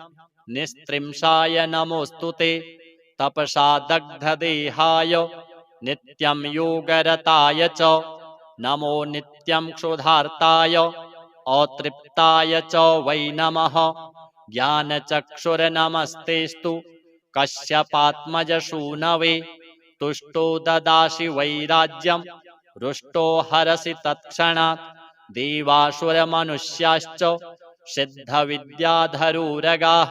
निस्त्रिंशाय नमोऽस्तु ते तपसा दग्धदेहाय नित्यं योगरताय च नमो नित्यं क्षुधार्ताय अतृप्ताय च वै नमः ज्ञानचक्षुर्नमस्तेस्तु कश्यपात्मजसूनवे तुष्टो ददासि वैराज्यं रुष्टो हरसि तत्क्षणात् देवासुरमनुष्याश्च सिद्धविद्याधरुरगाः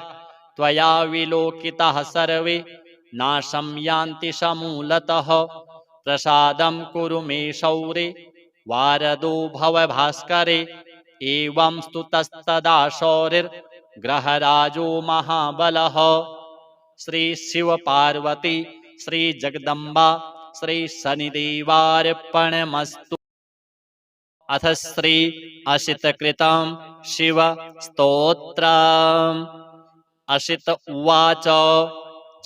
त्वया विलोकिताः सर्वे नाशं यान्ति समूलतः प्रसादं कुरु मे शौरे वारदो भव भास्करे एवं स्तुतस्तदा शौरिर्ग्रहराजो महाबलः। श्री शिव पार्वती श्री जगदम्बा श्री शनिदेवार्पणमस्तु। अथ श्री अशितकृतं शिव स्तोत्रम्। अशित उवाच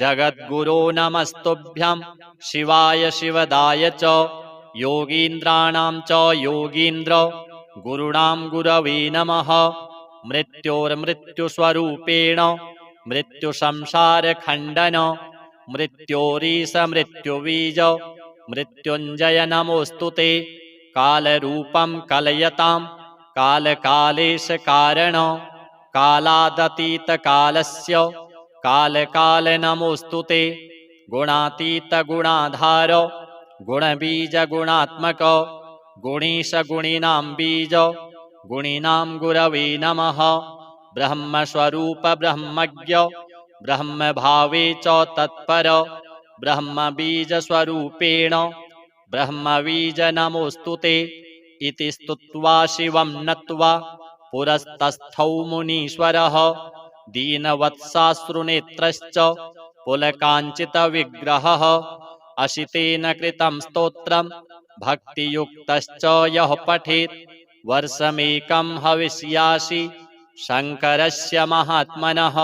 जगद्गुरो नमस्तुभ्यं शिवाय शिवदाय च योगीन्द्राणां च योगीन्द्र गुरुणां गुरवे नमः मृत्योर्मृत्युस्वरूपेण मृत्युसंसारखण्डन मृत्योरीश मृत्युबीज मृत्युञ्जय नमोऽस्तु ते कालरूपं कलयतां कालकालेश कारण कालादतीतकालस्य कालकाल नमोऽस्तु ते गुणातीत गुणाधार गुणबीज गुणात्मक गुणीश गुणिनां बीज गुणिनां गुरवे नमः ब्रह्मस्वरूप ब्रह्मज्ञ ब्रह्मभावे च तत्पर ब्रह्मबीजस्वरूपेण ब्रह्मबीज नमोऽस्तु ते इति स्तुत्वा शिवं नत्वा पुरस्तस्थौ मुनीश्वरः दीनवत्साश्रुनेत्रश्च पुलकाञ्चितविग्रहः अशितेन कृतं स्तोत्रं भक्तियुक्तश्च यः पठेत् वर्षमेकं हविष्यासि शङ्करस्य महात्मनः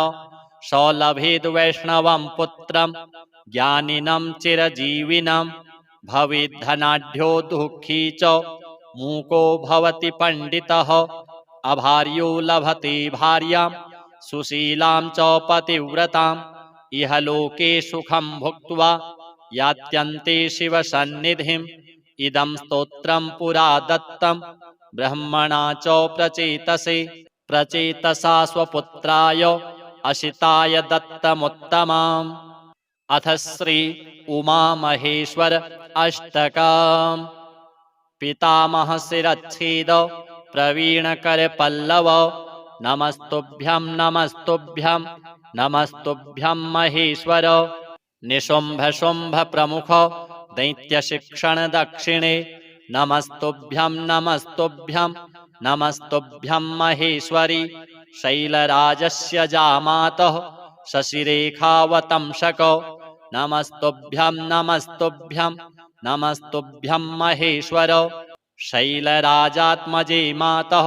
स लभेद् वैष्णवं पुत्रं ज्ञानिनं चिरजीविनं भवेद्धनाढ्यो दुःखी च मूको भवति पण्डितः अभार्यो लभते भार्यां सुशीलां च पतिव्रताम् इह लोके सुखं भुक्त्वा यात्यन्ते शिवसन्निधिम् इदं स्तोत्रं पुरा दत्तं ब्रह्मणा च प्रचेतसा स्वपुत्राय अशिताय दत्तमुत्तमम्। अथ श्री उमामहेश्वर अष्टकम्। पितामह शिरच्छेद प्रवीणकर पल्लव नमस्तुभ्यं नमस्तुभ्यं नमस्तुभ्यं महेश्वर निशुम्भ शुम्भ प्रमुख दैत्यशिक्षण दक्षिणे नमस्तुभ्यं नमस्तुभ्यं नमस्तुभ्यं महेश्वरी शैलराजस्य जामातः शशिरेखावतंसक नमस्तुभ्यं नमस्तुभ्यं नमस्तुभ्यं महेश्वर शैलराजात्मजे मातः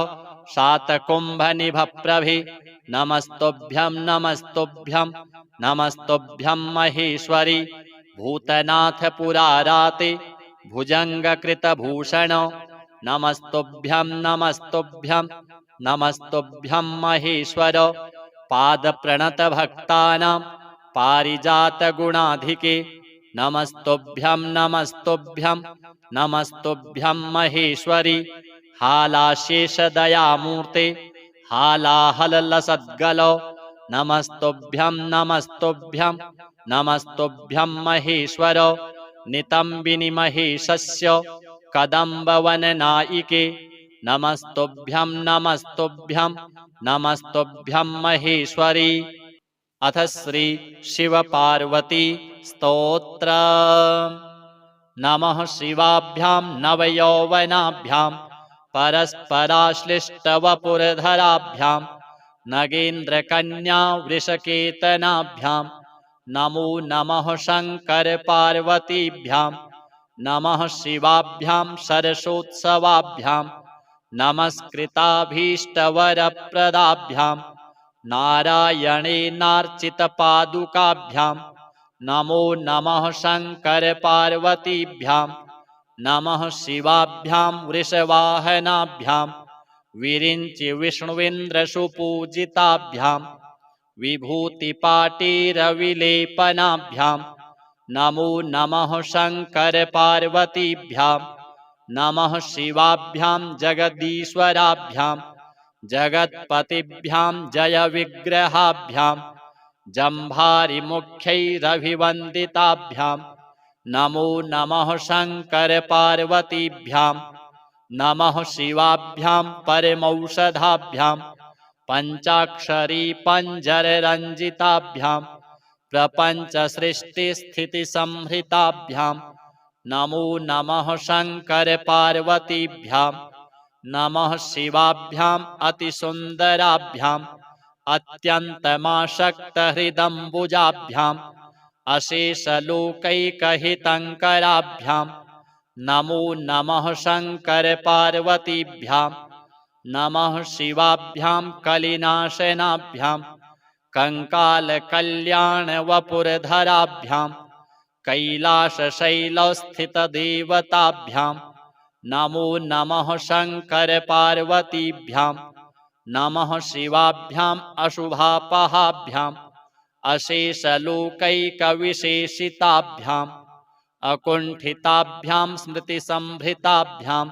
शातकुम्भनिभप्रभे नमस्तुभ्यं नमस्तुभ्यं नमस्तुभ्यं महेश्वरी भूतनाथ पुराराते भुजङ्गकृतभूषण नमस्तुभ्यं नमस्तुभ्यं नमस्तुभ्यं महेश्वर पादप्रणतभक्तानां पारिजातगुणाधिके नमस्तुभ्यं नमस्तुभ्यं नमस्तुभ्यं महेश्वरी हालाशेषदयामूर्ते हालाहलसद्गल नमस्तुभ्यं नमस्तुभ्यं नमस्तुभ्यं महेश्वर नितम्बिनिमहेशस्य कदम्बवननायिके नमस्तुभ्यं नमस्तुभ्यं नमस्तुभ्यं महेश्वरी। अथ श्री शिव पार्वती स्तोत्रम्। नमः शिवाभ्यां नवयौवनाभ्यां परस्पराश्लिष्टवपुरधराभ्यां नगेन्द्रकन्या वृषकेतनाभ्यां नमो नमः शङ्कर पार्वतीभ्यां नमः शिवाभ्यां सरसोत्सवाभ्यां नमस्कृताभीष्टवरप्रदाभ्यां नारायणेनार्चितपादुकाभ्यां नमो नमः शङ्कर पार्वतीभ्यां नमः शिवाभ्यां वृषवाहनाभ्यां विरिञ्चि विष्णुविन्द्रसुपूजिताभ्यां विभूतिपाटीरविलेपनाभ्यां नमो नमः शङ्करपार्वतीभ्यां नमः शिवाभ्यां जगदीश्वराभ्यां जगत्पतिभ्यां जयविग्रहाभ्यां जम्भारिमुख्यैरभिवन्दिताभ्यां नमो नमः शङ्करपार्वतीभ्यां नमः शिवाभ्यां परमौषधाभ्यां पञ्चाक्षरी पञ्जररञ्जिताभ्यां प्रपञ्चसृष्टिस्थितिसंहृताभ्यां नमो नमः शङ्करपार्वतीभ्यां नमः शिवाभ्याम् अतिसुन्दराभ्याम् अत्यन्तमासक्तहृदम्बुजाभ्याम् अशेषलोकैकहितङ्कराभ्यां नमो नमः शङ्करपार्वतीभ्यां नमः शिवाभ्यां कलिनाशनाभ्यां कङ्कालकल्याणवपुरधराभ्यां कैलासशैलस्थितदेवताभ्यां नमो नमः शङ्करपार्वतीभ्यां नमः शिवाभ्याम् अशुभापहाभ्याम् अशेषलोकैकविशेषिताभ्याम् अकुण्ठिताभ्यां स्मृतिसंभृताभ्यां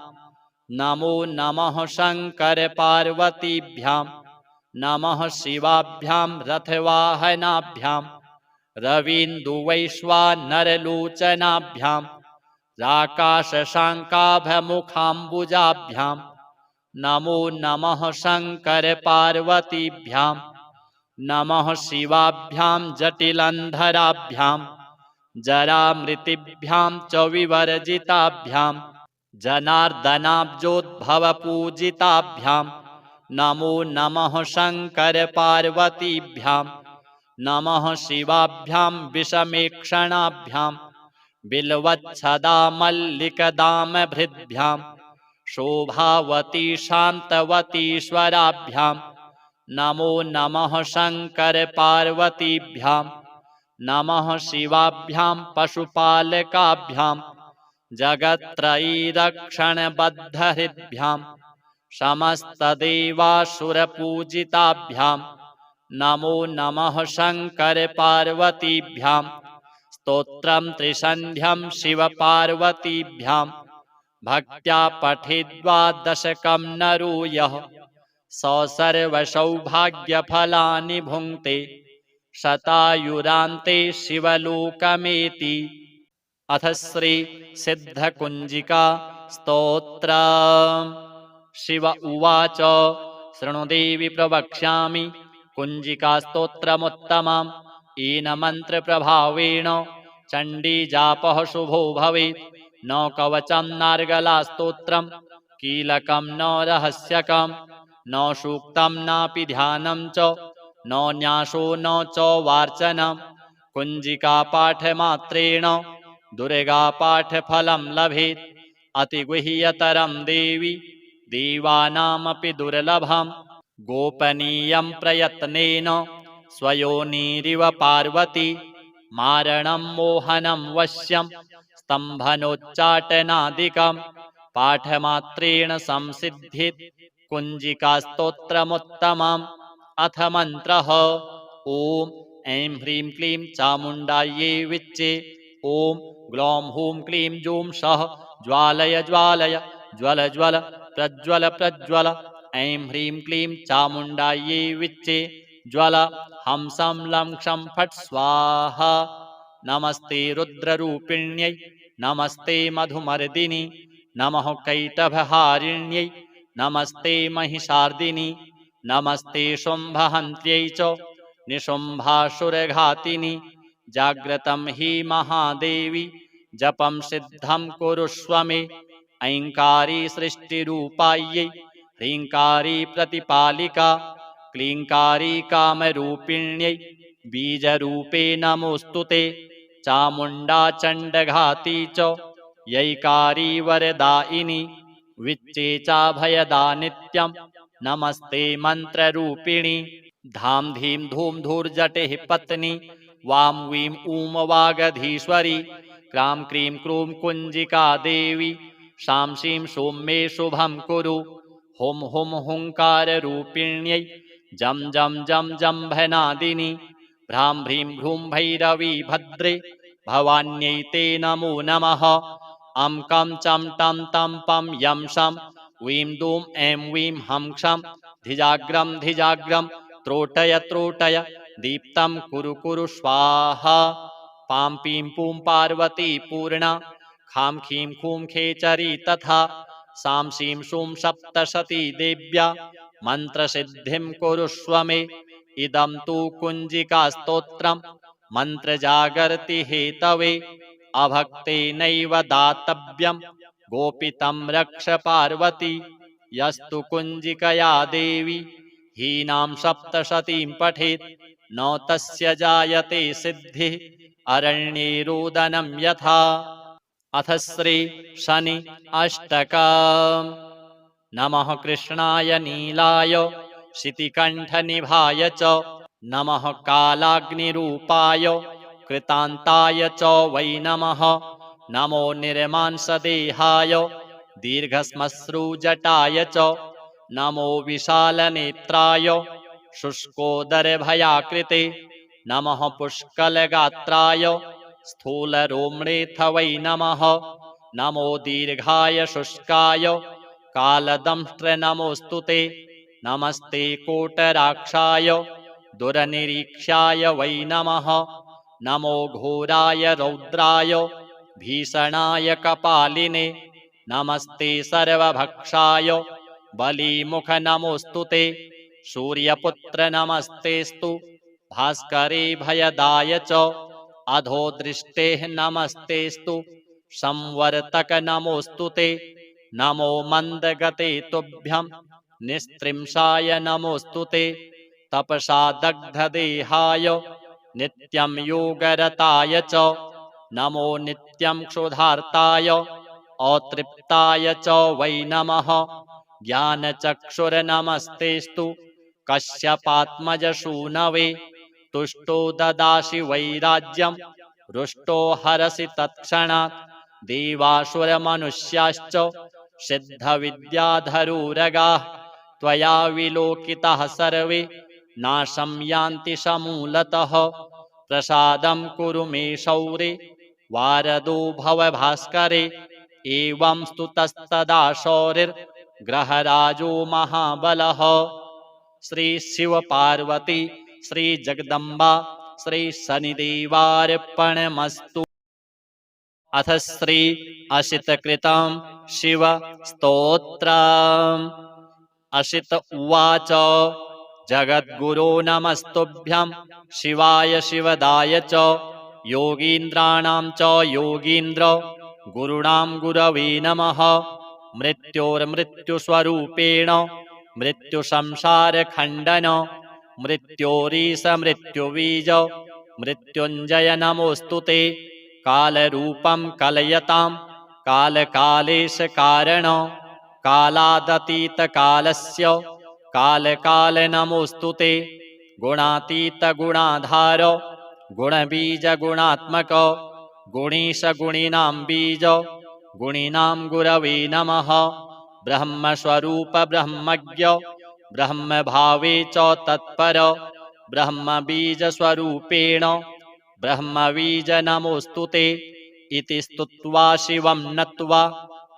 नमो नमः शङ्करपार्वतीभ्यां नमः शिवाभ्यां रथवाहनाभ्यां रवीन्दुवैश्वानरलोचनाभ्यां राकाशशाङ्काभमुखाम्बुजाभ्यां नमो नमः शङ्करपार्वतीभ्यां नमः शिवाभ्यां जटिलन्धराभ्यां जरामृतिभ्यां च विवर्जिताभ्यां जनार्दनाब्जोद्भवपूजिताभ्यां नमो नमः शङ्करपार्वतीभ्यां नमः शिवाभ्यां विषमेक्षणाभ्यां बिल्वच्छदामल्लिकदामभृद्भ्यां शोभावती शान्तवतीश्वराभ्यां नमो नमः शङ्करपार्वतीभ्यां नमः शिवाभ्यां पशुपालकाभ्यां जगत्त्रयीरक्षणबद्धहृद्भ्यां समस्तदेवासुरपूजिताभ्यां नमो नमः शङ्करपार्वतीभ्यां स्तोत्रं त्रिसन्ध्यं शिवपार्वतीभ्यां भक्त्या पठित्वा दशकं नरो यः स सर्वसौभाग्यफलानि भुङ्क्ते शतायुरान्ते शिवलोकमेति। अथ श्री सिद्धकुञ्जिका स्तोत्र। शिव उवाच शृणु देवि प्रवक्ष्यामि कुञ्जिका स्तोत्रमुत्तमम् येन मन्त्रप्रभावेण चण्डीजापः शुभो भवेत्। न कवचं नार्गलास्तोत्रं कीलकं न रहस्यकं न सूक्तं नापि ध्यानं च न न्यासो न च वार्चनं। कुञ्जिकापाठमात्रेण दुर्गापाठफलं लभेत्। अतिगुह्यतरं देवि देवानामपि दुर्लभं गोपनीयं प्रयत्नेन स्वयोनिरिव पार्वती मारणं मोहनं वश्यं स्तम्भनोच्चाटनादिकं पाठमात्रेण संसिद्धित् कुञ्जिकास्तोत्रमुत्तमम्। अथ मन्त्रः ॐ ऐं ह्रीं क्लीं चामुण्डायै विच्चे ॐ ग्लौं हूं क्लीं जूं सः ज्वालय ज्वालय ज्वल ज्वल प्रज्वल प्रज्वल। ऐं ह्रीं क्लीं चामुण्डायै विच्चे ज्वल हंसं लं क्षं फट् स्वाहा। नमस्ते रुद्ररूपिण्यै नमस्ते मधुमर्दिनि नमः कैटभहारिण्यै नमस्ते महिषार्दिनि नमस्ते शुम्भहन्त्यै च निशुम्भासुरघातिनि। जाग्रतं हि महादेवी जपं सिद्धं कुरुष्व मे। ऐङ्कारी सृष्टिरूपायै ह्रीङ्कारी प्रतिपालिका क्लीङ्कारी कामरूपिण्यै बीजरूपे नमोऽस्तु ते। चामुण्डा चण्डघाती च यैकारी वरदायिनी विच्चे चाभयदा नित्यं नमस्ते मन्त्ररूपिणी। धां धीं धूं धूर्जटिः पत्नी वां वीं ऊं वागधीश्वरी क्रां क्रीं क्रूं कुञ्जिका देवी शां शीं शूं मे शुभं कुरु। हुं हुं हुङ्काररूपिण्यै जम जम जम जम्भनादिनी भ्रां भ्रीं भ्रूं भैरवी भद्रे भवान्यै ते नमो नमः। अं कं चं टं तं पं यं शं वीं दूं ऐं वीं हं क्षं धिजाग्रं धिजाग्रं त्रोटय त्रोटय दीप्तं कुरु कुरु स्वाहा। पां पीं पूं पार्वती पूर्णा खां खीं खूं खेचरी तथा सां सीं सूं सप्तशती देव्या मन्त्रसिद्धिं कुरुष्व मे। इदं तु कुञ्जिका स्तोत्रं मन्त्रजागर्ति हेतवे अभक्तेनैव दातव्यं गोपितं रक्ष पार्वती। यस्तु कुञ्जिकया देवी हीनां सप्तशतीं पठेत् न तस्य जायते सिद्धिः अरण्ये रोदनं यथा। अथ श्री शनि अष्टकम्। नमः कृष्णाय नीलाय शितिकण्ठनिभाय च नमः कालाग्निरूपाय कृतान्ताय च वै नमः। नमो निर्मांसदेहाय दीर्घश्मश्रुजटाय च नमो विशालनेत्राय शुष्कोदरभयाकृते नमः पुष्कलगात्राय स्थूलरोम्णेऽथ वै नमः। नमो दीर्घाय शुष्काय कालदंष्ट्र नमोऽस्तु ते। नमस्ते कोटराक्षाय दुरनिरीक्षाय वै नमः। नमो घोराय रौद्राय भीषणाय कपालिने नमस्ते सर्वभक्षाय बलीमुख नमोऽस्तु ते। सूर्यपुत्र नमस्तेस्तु भास्करे भयदाय च अधो दृष्टेः नमस्तेस्तु संवर्तक नमोऽस्तु ते। नमो मन्दगते तुभ्यं निस्त्रिंशाय नमोऽस्तु ते। तपसा दग्धदेहाय नित्यं योगरताय च नमो नित्यं क्षुधार्ताय अतृप्ताय च वै नमः। ज्ञानचक्षुर्नमस्तेस्तु कश्यपात्मजसूनवे तुष्टो ददासि वैराज्यं रुष्टो हरसि तत्क्षणात्। देवासुरमनुष्याश्च सिद्धविद्याधरुरगाः त्वया विलोकिताः सर्वे नाशं यान्ति समूलतः। प्रसादं कुरु मे शौरे वारदो भव भास्करे एवं स्तुतस्तदा शौरिर्ग्रहराजो महाबलः। श्री शिव पार्वती श्री जगदम्बा श्री शनिदेवार्पणमस्तु। अथ श्री असितकृतं शिव स्तोत्रम्। असित उवाच जगद्गुरो नमस्तुभ्यं शिवाय शिवदाय च योगीन्द्राणां च योगीन्द्र गुरुणां गुरवे नमः। मृत्योर्मृत्युस्वरूपेण मृत्युसंसारखण्डन मृत्योरीश मृत्युबीज मृत्युञ्जय नमोऽस्तु ते। कालरूपं कलयतां कालकालेश कारण कालादतीतकालस्य कालकाल नमोऽस्तु ते। गुणातीत गुणाधार गुणबीज गुणात्मक गुणीश गुणिनां बीज गुणिनां गुरवे नमः। ब्रह्मस्वरूप ब्रह्मज्ञ ब्रह्मभावे च तत्पर ब्रह्मबीजस्वरूपेण ब्रह्मबीज नमोऽस्तु ते। इति स्तुत्वा शिवं नत्वा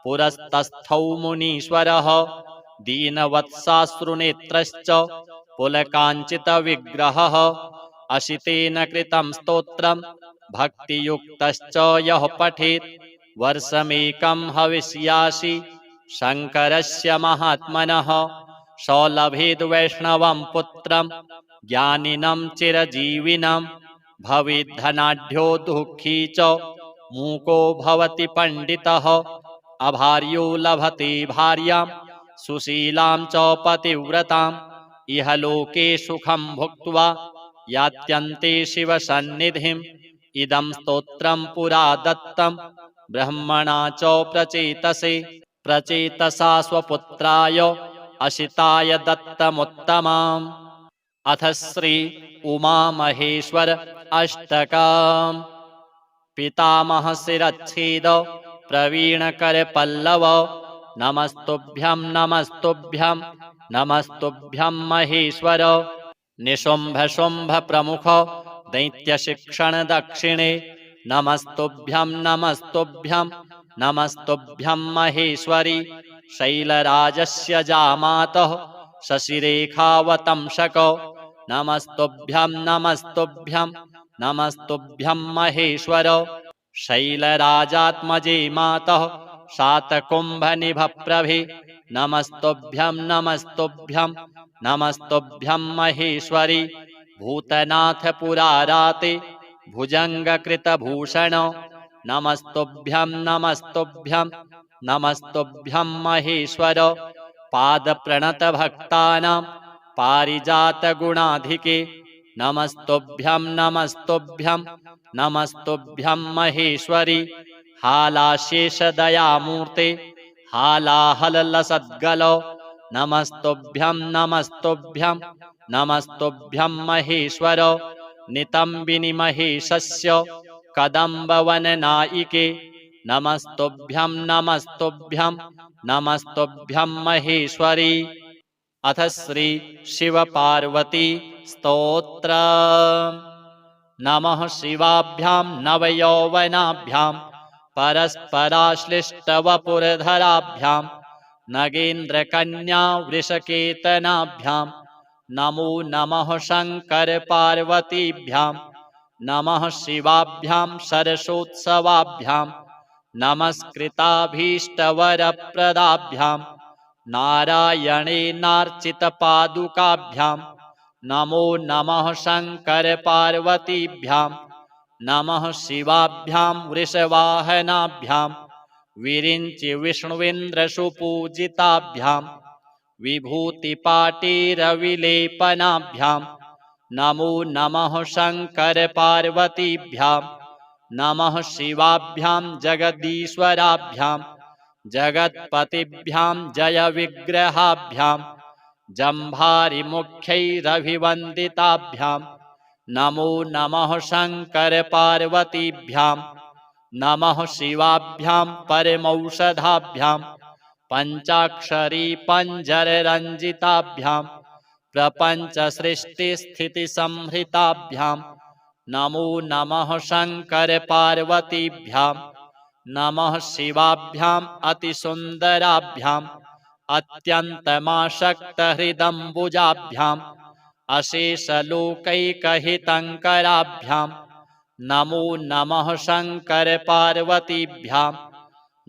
पुरस्तस्थौ मुनीश्वरः दीनवत्साश्रुनेत्रश्च पुलकाञ्चितविग्रहः। असितेन कृतं स्तोत्रं भक्तियुक्तश्च यः पठेत् वर्षमेकं हविष्यासि शङ्करस्य महात्मनः। स लभेद् वैष्णवं पुत्रं ज्ञानिनं चिरजीविनं भवेद्धनाढ्यो दुःखी च मूको भवति पण्डितः। अभार्यो लभते भार्यां सुशीलां च पतिव्रताम् इह लोके सुखं भुक्त्वा यात्यन्ते शिवसन्निधिम्। इदं स्तोत्रं पुरा दत्तं ब्रह्मणा च प्रचेतसा स्वपुत्राय असिताय दत्तमुत्तमम्। अथ श्री उमामहेश्वर अष्टकम्। पितामहशिरच्छेद प्रवीणकरपल्लव नमस्तुभ्यं नमस्तुभ्यं नमस्तुभ्यं महेश्वर निशुम्भ शुम्भ प्रमुख दैत्यशिक्षण दक्षिणे नमस्तुभ्यं नमस्तुभ्यं नमस्तुभ्यं महेश्वरि शैलराजस्य जामातः शशिरेखावतंशक नमस्तुभ्यं नमस्तुभ्यं नमस्तुभ्यं महेश्वर शैलराजात्मजे मातः शातकुम्भनिभप्रभे नमस्तुभ्यं नमस्तुभ्यं नमस्तुभ्यं महेश्वरि भूतनाथ पुराराते भुजङ्गकृतभूषण नमस्तुभ्यं नमस्तुभ्यं नमस्तुभ्यं महेश्वर पादप्रणतभक्तानां पारिजातगुणाधिके नमस्तुभ्यं नमस्तुभ्यं नमस्तुभ्यं महेश्वरि हालाशेषदयामूर्ते हालाहलसद्गल नमस्तुभ्यं नमस्तुभ्यं नमस्तुभ्यं महेश्वर नितम्बिनि महेशस्य कदम्बवननायिके नमस्तुभ्यं नमस्तुभ्यं नमस्तुभ्यं महेश्वरि अथ श्री शिवपार्वती स्तोत्र नमः शिवाभ्यां नवयौवनाभ्यां परस्पराश्लिष्टवपुरधराभ्यां नगेन्द्रकन्या वृषकेतनाभ्यां नमो नमः शङ्करपार्वतीभ्यां नमः शिवाभ्यां सरसोत्सवाभ्यां नमस्कृताभीष्टवरप्रदाभ्यां नारायणेनार्चितपादुकाभ्यां नमो नमः शङ्करपार्वतीभ्यां नमः शिवाभ्यां वृषवाहनाभ्यां विरिञ्चिविष्णुविन्द्रसुपूजिताभ्यां विभूतिपाटीरविलेपनाभ्यां नमो नमः शङ्करपार्वतीभ्यां नमः शिवाभ्यां जगदीश्वराभ्यां जगत्पतिभ्यां जयविग्रहाभ्यां जम्भारिमुख्यैरभिवन्दिताभ्यां नमो नमः शङ्करपार्वतीभ्यां नमः शिवाभ्यां परमौषधाभ्यां पञ्चाक्षरी पञ्जररञ्जिताभ्यां प्रपञ्चसृष्टिस्थितिसंहृताभ्यां नमो नमः शङ्करपार्वतीभ्यां नमः शिवाभ्याम् अतिसुन्दराभ्याम् अत्यन्तमासक्तहृदम्बुजाभ्याम् अशेषलोकैकहितङ्कराभ्यां नमो नमः शङ्करपार्वतीभ्यां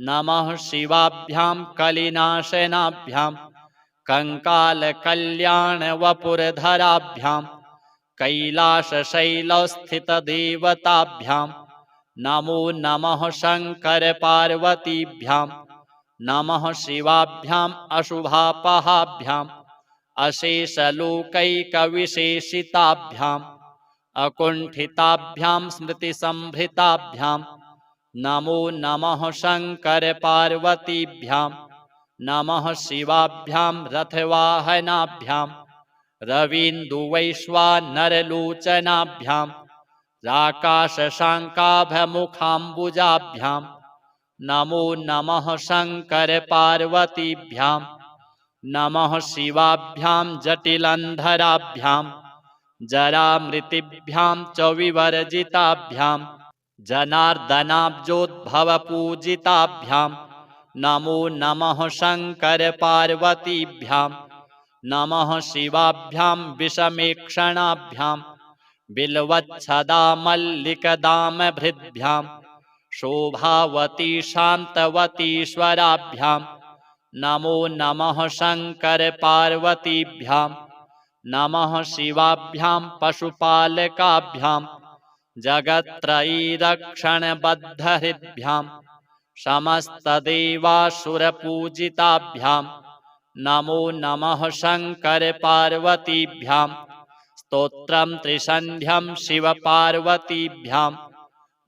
नमः शिवाभ्यां कलिनाशनाभ्यां कङ्कालकल्याणवपुरधराभ्यां कैलासशैलस्थितदेवताभ्यां नमो नमः शङ्करपार्वतीभ्यां नमः शिवाभ्याम् अशुभापहाभ्याम् अशेषलोकैकविशेषिताभ्याम् अकुण्ठिताभ्यां स्मृतिसंभृताभ्यां नमो नमः शङ्करपार्वतीभ्यां नमः शिवाभ्यां रथवाहनाभ्यां रवीन्दुवैश्वानरलोचनाभ्यां राकाशशाङ्काभमुखाम्बुजाभ्यां नमो नमः शङ्करपार्वतीभ्यां नमः शिवाभ्यां जटिलन्धराभ्यां जरामृतिभ्यां च विवर्जिताभ्यां जनार्दनाब्जोद्भवपूजिताभ्यां नमो नमः शङ्करपार्वतीभ्यां नमः शिवाभ्यां विषमेक्षणाभ्यां बिल्वच्छदामल्लिकदामभृद्भ्यां शोभावती शान्तवतीश्वराभ्यां नमो नमः शङ्करपार्वतीभ्यां नमः शिवाभ्यां पशुपालकाभ्यां जगत्त्रयीरक्षणबद्धहृद्भ्यां समस्तदेवासुरपूजिताभ्यां नमो नमः शङ्करपार्वतीभ्यां स्तोत्रं त्रिसन्ध्यं शिवपार्वतीभ्यां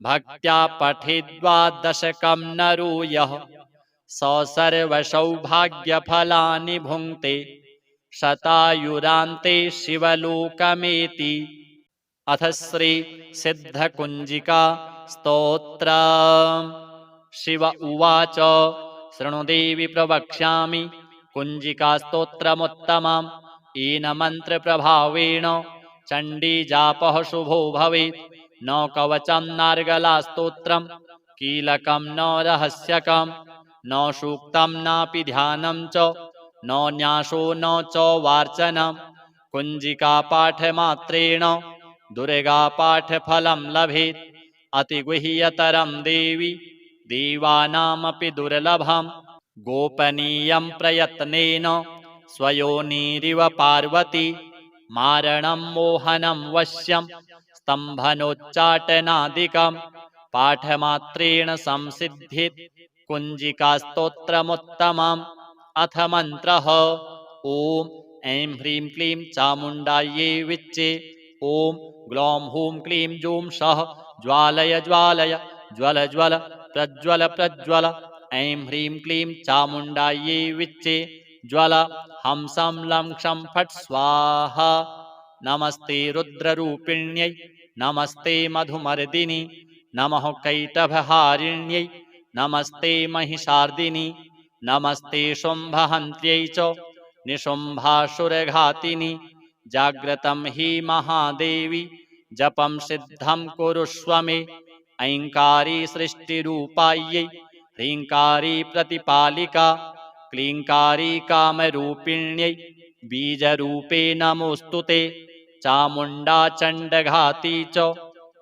भक्त्या पठित्वा दशकं नरो यः स सर्वसौभाग्यफलानि भुङ्क्ते शतायुरान्ते शिवलोकमेति। अथ श्री सिद्धकुञ्जिका स्तोत्र। शिव उवाच शृणु देवि प्रवक्ष्यामि कुञ्जिकास्तोत्रमुत्तमम् येन मन्त्रप्रभावेण चण्डीजापः शुभो भवेत्। न कवचं नार्गलास्तोत्रं कीलकं न रहस्यकं न सूक्तं नापि ध्यानं च न न्यासो न च वार्चनं। कुञ्जिकापाठमात्रेण दुर्गापाठफलं लभेत्। अतिगुह्यतरं देवि देवानामपि दुर्लभम्। गोपनीयं प्रयत्नेन स्वयोनिरिव पार्वती। मारणं मोहनं वश्यं स्तम्भनोच्चाटनादिकं पाठमात्रेण संसिद्धित् कुञ्जिकास्तोत्रमुत्तमम्। अथ मन्त्रः ॐ ऐं ह्रीं क्लीं चामुण्डायै विच्चे। ॐ ग्लौं हूं क्लीं जूं सः ज्वालय ज्वालय ज्वल ज्वल प्रज्वल प्रज्वल। ऐं ह्रीं क्लीं चामुण्डायै विच्चे ज्वल हंसं लं क्षं फट् स्वाहा। नमस्ते रुद्ररूपिण्यै नमस्ते मधुमर्दिनि नमः कैटभहारिण्यै नमस्ते महिषार्दिनि नमस्ते शुम्भहन्त्यै च निशुम्भासुरघातिनि। जाग्रतं हि महादेवी जपं सिद्धं कुरुष्व मे। ऐङ्कारी सृष्टिरूपायै ह्रीङ्कारी प्रतिपालिका क्लीङ्कारी कामरूपिण्यै बीजरूपे नमोऽस्तु ते। चामुण्डा चण्डघाती च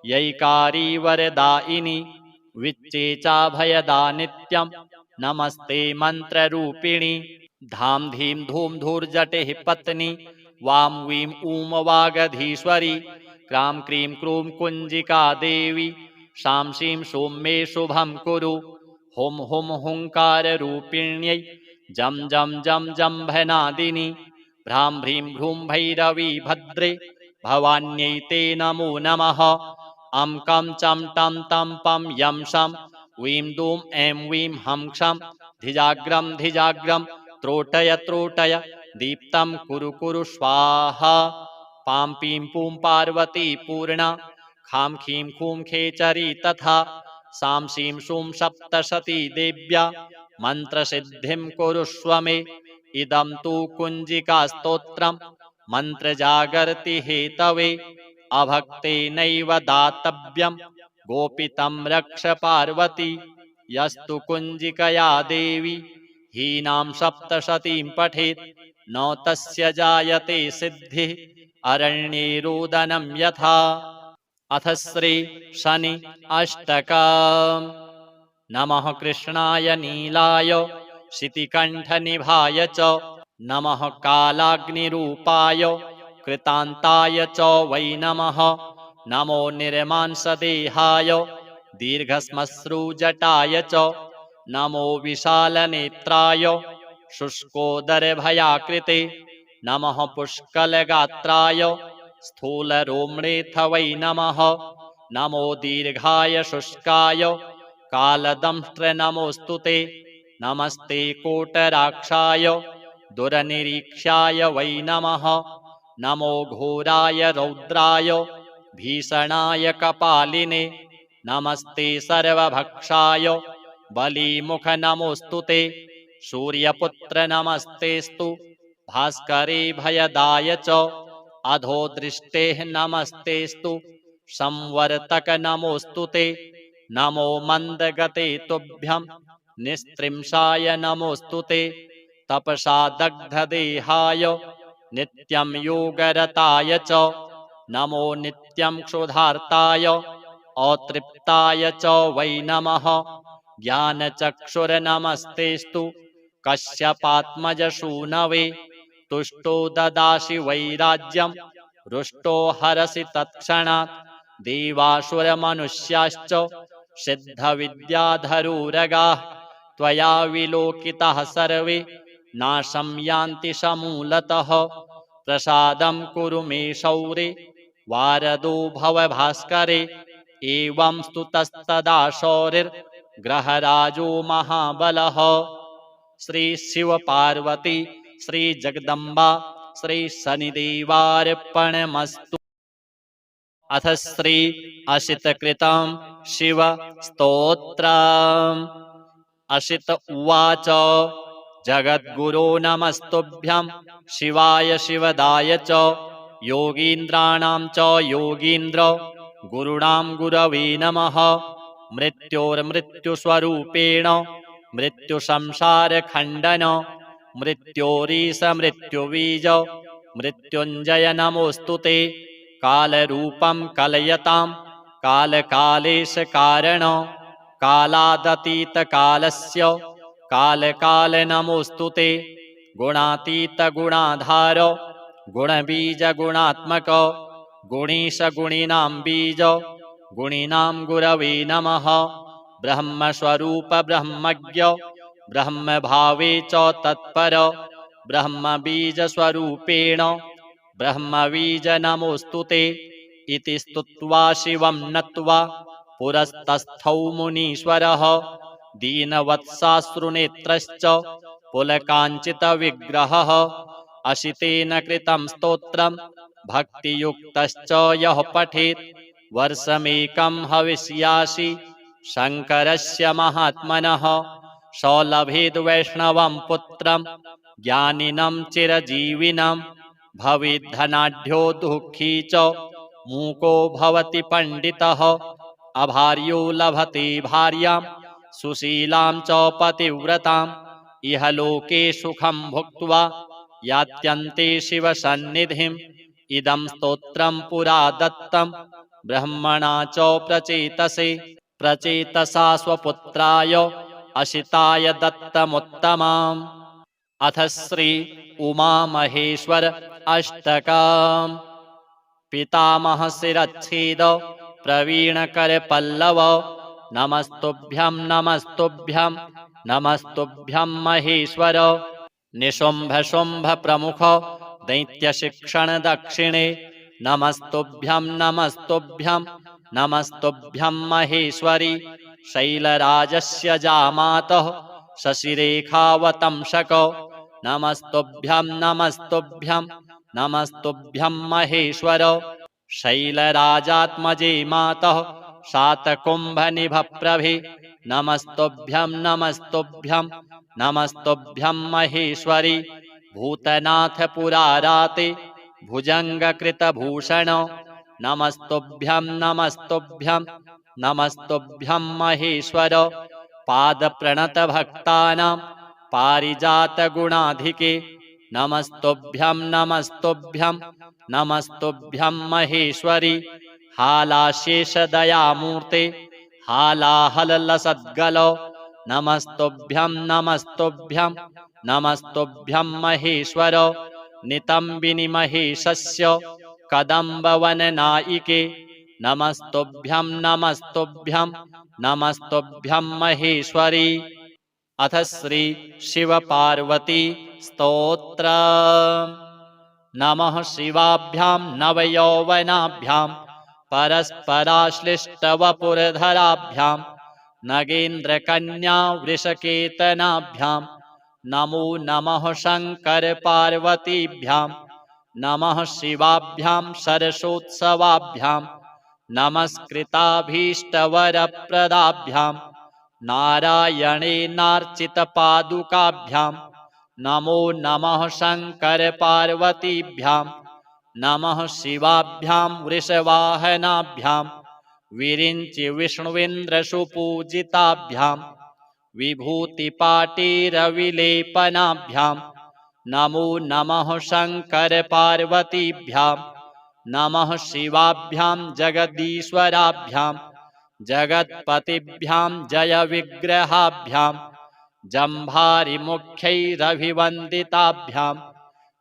यैकारी वरदायिनी विच्चे चाभयदा नित्यं नमस्ते मन्त्ररूपिणी। धां धीं धूं धूर्जटिः पत्नी वां वीं ऊं वागधीश्वरी क्रां क्रीं क्रूं कुञ्जिका देवी शां शीं शूं मे शुभं कुरु। हुं हुं हुङ्काररूपिण्यै जं जं जं जम्भनादिनि भ्रां भ्रीं भ्रूं भैरवी भद्रे भवान्यै ते नमो नमः। अं कं चं टं तं पं यं शं वीं दूं ऐं वीं हं क्षं धिजाग्रं धिजाग्रं त्रोटय त्रोटय दीप्तं कुरु कुरु स्वाहा। पां पीं पूं पार्वती पूर्णा खां खीं खूं खेचरी तथा सां शीं शूं सप्तशती देव्या मन्त्रसिद्धिं कुरुष्व मे। इदं तु कुञ्जिकास्तोत्रं मन्त्रजागर्ति हेतवे अभक्तेनैव दातव्यं गोपितं रक्ष पार्वती। यस्तु कुञ्जिकया देवी हीनां सप्तशतीं पठेत् न तस्य जायते सिद्धिः अरण्ये रोदनं यथा। अथ श्री शनि अष्टकम्। नमः कृष्णाय नीलाय शितिकण्ठनिभाय च नमः कालाग्निरूपाय कृतान्ताय च वै नमः। नमो निर्मांसदेहाय दीर्घश्मश्रुजटाय च नमो विशालनेत्राय शुष्कोदरभयाकृते नमः पुष्कलगात्राय स्थूलरोम्णेऽथ वै नमः। नमो दीर्घाय शुष्काय कालदंष्ट्र नमोऽस्तु ते। नमस्ते कोटराक्षाय दुरनिरीक्षाय वै नमः। नमो घोराय रौद्राय भीषणाय कपालिने नमस्ते सर्वभक्षाय बलिमुख नमोऽस्तु ते। सूर्यपुत्र नमस्तेस्तु भास्करे भयदाय च अधो दृष्टेः नमस्तेस्तु संवर्तक नमोऽस्तु ते। नमो मन्दगते तुभ्यं निस्त्रिंशाय नमोऽस्तु ते। तपसा दग्धदेहाय नित्यं योगरताय च नमो नित्यं क्षुधार्ताय अतृप्ताय च वै नमः। ज्ञानचक्षुर्नमस्तेस्तु कश्यपात्मजसूनवे तुष्टो ददासि वैराज्यं रुष्टो हरसि तत्क्षणात्। देवासुरमनुष्याश्च सिद्धविद्याधरुरगाः त्वया विलोकिताः सर्वे नाशं यान्ति समूलतः। प्रसादं कुरु मे शौरे वारदो भव भास्करे। एवं स्तुतस्तदा शौरिर्ग्रहराजो महाबलः। श्री शिव पार्वती श्री जगदम्बा श्री शनिदेवार्पणमस्तु। अथ श्री असितकृतं शिव स्तोत्रम्। असित उवाच जगद्गुरो नमस्तुभ्यं शिवाय शिवदाय च योगीन्द्राणां च योगीन्द्र गुरुणां गुरवे नमः। मृत्योर्मृत्युस्वरूपेण मृत्युसंसारखण्डन मृत्योरीश मृत्युबीज मृत्युञ्जय नमोऽस्तुते। कालरूपं कलयतां कालकालेश कारण कालादतीतकालस्य कालकाल नमोऽस्तुते। गुणातीत गुणाधार गुणबीज गुणात्मक गुणीश गुणिनां बीज गुणिनां गुरवे नमः। ब्रह्मस्वरूप ब्रह्मज्ञ ब्रह्मभावे च तत्पर ब्रह्मबीजस्वरूपेण ब्रह्मबीज नमोऽस्तुते। इति स्तुत्वा शिवं नत्वा पुरस्तस्थौ मुनीश्वरः दीनवत्साश्रुनेत्रश्च पुलकाञ्चितविग्रहः। अशितेन कृतं स्तोत्रं भक्तियुक्तश्च यः पठेत् वर्षमेकं हविष्यासि शङ्करस्य महात्मनः। स लभेद् वैष्णवं पुत्रं ज्ञानिनं चिरजीविनं भवेद्धनाढ्यो दुःखी च मूको भवति पण्डितः। अभार्यो लभते भार्यां सुशीलां च पतिव्रताम् इह लोके सुखं भुक्त्वा यात्यन्ते शिवसन्निधिम्। इदं स्तोत्रं पुरा दत्तं ब्रह्मणा च प्रचेतसा स्वपुत्राय अशिताय दत्तमुत्तमाम्। अथ श्री उमामहेश्वर अष्टकम्। पितामहशिरच्छेद प्रवीणकरपल्लव नमस्तुभ्यं नमस्तुभ्यं नमस्तुभ्यं महेश्वर। निशुम्भ शुम्भ प्रमुख दैत्यशिक्षण दक्षिणे नमस्तुभ्यं नमस्तुभ्यं नमस्तुभ्यं महेश्वरि। शैलराजस्य जामातः शशिरेखावतंसक नमस्तुभ्यं नमस्तुभ्यं नमस्तुभ्यं महेश्वर। शैलराजात्मजे मातः शातकुम्भनिभप्रभे नमस्तुभ्यं नमस्तुभ्यं नमस्तुभ्यं महेश्वरि। भूतनाथ पुराराते भुजङ्गकृतभूषण नमस्तुभ्यं नमस्तुभ्यं नमस्तुभ्यं महेश्वर। पादप्रणतभक्तानां पारिजातगुणाधिके नमस्तुभ्यं नमस्तुभ्यं नमस्तुभ्यं महेश्वरि। हालाशेषदयामूर्ते हालाहलसद्गल नमस्तुभ्यं नमस्तुभ्यं नमस्तुभ्यं महेश्वर। नितम्बिनि महेशस्य कदम्बवननायिके नमस्तुभ्यं नमस्तुभ्यं नमस्तुभ्यं महेश्वरि। अथ श्री शिवपार्वती स्तोत्र। नमः शिवाभ्यां नवयौवनाभ्यां परस्पराश्लिष्टवपुरधराभ्यां नगेन्द्रकन्या वृषकेतनाभ्यां नमो नमः शङ्करपार्वतीभ्यां। नमः शिवाभ्यां सरसोत्सवाभ्यां नमस्कृताभीष्टवरप्रदाभ्यां नारायणेनार्चितपादुकाभ्यां नमो नमः शङ्करपार्वतीभ्यां। नमः शिवाभ्यां वृषवाहनाभ्यां विरिञ्चि विष्णुविन्द्रसुपूजिताभ्यां विभूतिपाटीरविलेपनाभ्यां नमो नमः शङ्करपार्वतीभ्यां। नमः शिवाभ्यां जगदीश्वराभ्यां जगत्पतिभ्यां जयविग्रहाभ्यां जम्भारिमुख्यैरभिवन्दिताभ्यां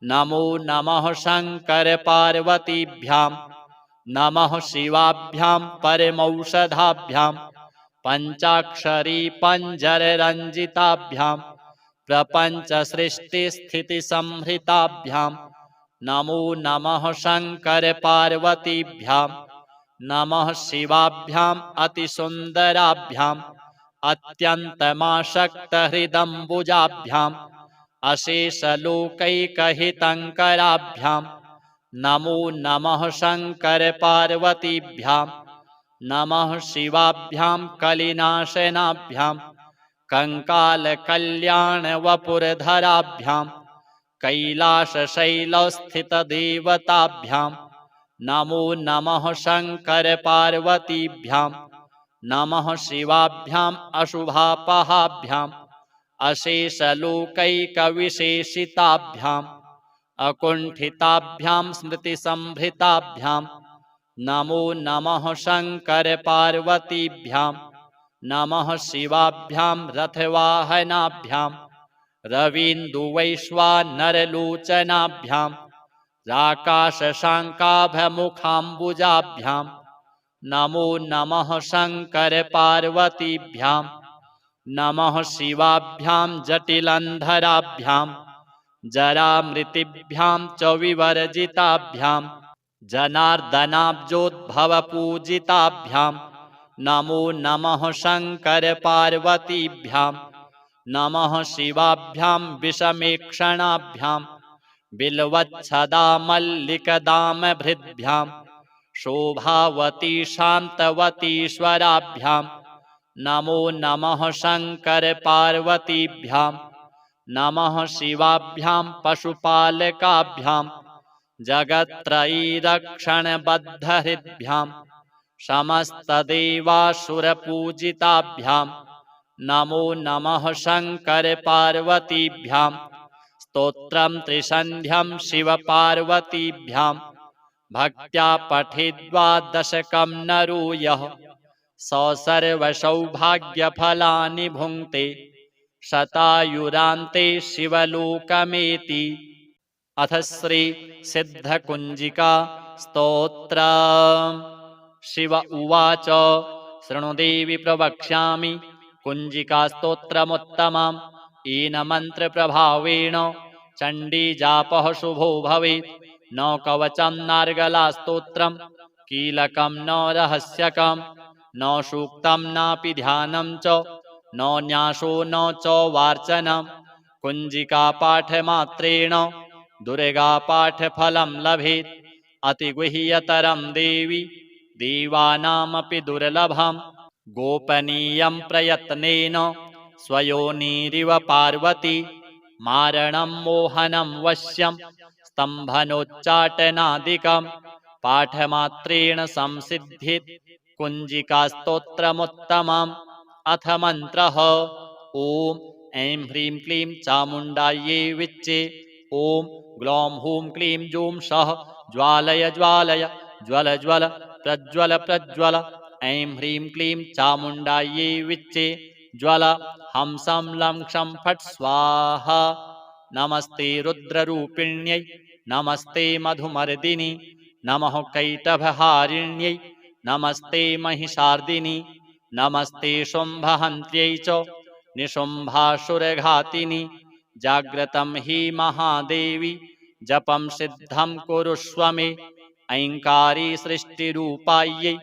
नमो नमः शङ्करपार्वतीभ्यां। नमः शिवाभ्यां परमौषधाभ्यां पञ्चाक्षरी पञ्जररञ्जिताभ्यां प्रपञ्चसृष्टिस्थितिसंहृताभ्यां नमो नमः शङ्करपार्वतीभ्यां। नमः शिवाभ्याम् अतिसुन्दराभ्याम् अत्यन्तमासक्तहृदम्बुजाभ्याम् अशेषलोकैकहितङ्कराभ्यां नमो नमः शङ्करपार्वतीभ्यां। नमः शिवाभ्यां कलिनाशनाभ्यां कंकालकल्याणवपुरधराभ्यां कैलासशैलस्थितदेवताभ्यां नमो नमः शङ्करपार्वतीभ्यां नमः शिवाभ्याम् अशुभापहाभ्याम् अशेषलोकैकविशेषिताभ्याम् अकुण्ठिताभ्यां स्मृतिसम्भृताभ्यां नमो नमः शङ्करपार्वतीभ्यां नमः शिवाभ्यां रथवाहनाभ्यां रवीन्दुवैश्वानरलोचनाभ्यां राकाशशाङ्काभमुखाम्बुजाभ्यां नमो नमः शङ्करपार्वतीभ्यां नमः शिवाभ्यां जटिलन्धराभ्यां जरामृतिभ्यां च विवर्जिताभ्यां जनार्दनाब्जोद्भवपूजिताभ्यां नमो नमः शङ्करपार्वतीभ्यां नमः शिवाभ्यां विषमेक्षणाभ्यां बिल्वच्छदामल्लिकदामभृद्भ्यां शोभावती शान्तवतीश्वराभ्यां नमो नमः शङ्करपार्वतीभ्यां नमः शिवाभ्यां पशुपालकाभ्यां जगत्त्रयीरक्षणबद्धहृद्भ्यां समस्तदेवासुरपूजिताभ्यां नमो नमः शङ्करपार्वतीभ्यां स्तोत्रं त्रिसन्ध्यं शिवपार्वतीभ्यां भक्त्या पठित्वा दशकं नरो यः स सर्वसौभाग्यफलानि भुङ्क्ते शतायुरान्ते शिवलोकमेति। अथ श्री सिद्धकुञ्जिका स्तोत्र। शिव उवाच शृणु देवि प्रवक्ष्यामि कुञ्जिका स्तोत्रमुत्तमम् येन मन्त्रप्रभावेण चण्डीजापः शुभो भवेत्। न कवचं नार्गला स्तोत्रं कीलकं न रहस्यकं न सूक्तं नापि ध्यानं च न न्यासो न च वार्चनं। कुञ्जिकापाठमात्रेण दुर्गापाठफलं लभेत्। अतिगुह्यतरं देवि देवानामपि दुर्लभं गोपनीयं प्रयत्नेन स्वयोनिरिव पार्वती मारणं मोहनं वश्यं स्तम्भनोच्चाटनादिकं पाठमात्रेण संसिद्धित् कुञ्जिकास्तोत्रमुत्तमम्। अथ मन्त्रः ॐ ऐं ह्रीं क्लीं चामुण्डायै विच्चे ॐ ग्लौं हूं क्लीं जूं सः ज्वालय ज्वालय ज्वल ज्वल प्रज्वल प्रज्वल। ऐं ह्रीं क्लीं चामुण्डायै विच्चे ज्वल हंसं लं क्षं फट् स्वाहा। नमस्ते रुद्ररूपिण्यै नमस्ते मधुमर्दिनि नमः कैटभहारिण्यै नमस्ते महिषार्दिनि नमस्ते शुम्भहन्त्यै च निशुम्भासुरघातिनि। जाग्रतं हि महादेवी जपं सिद्धं कुरुष्व मे। ऐङ्कारी सृष्टिरूपायै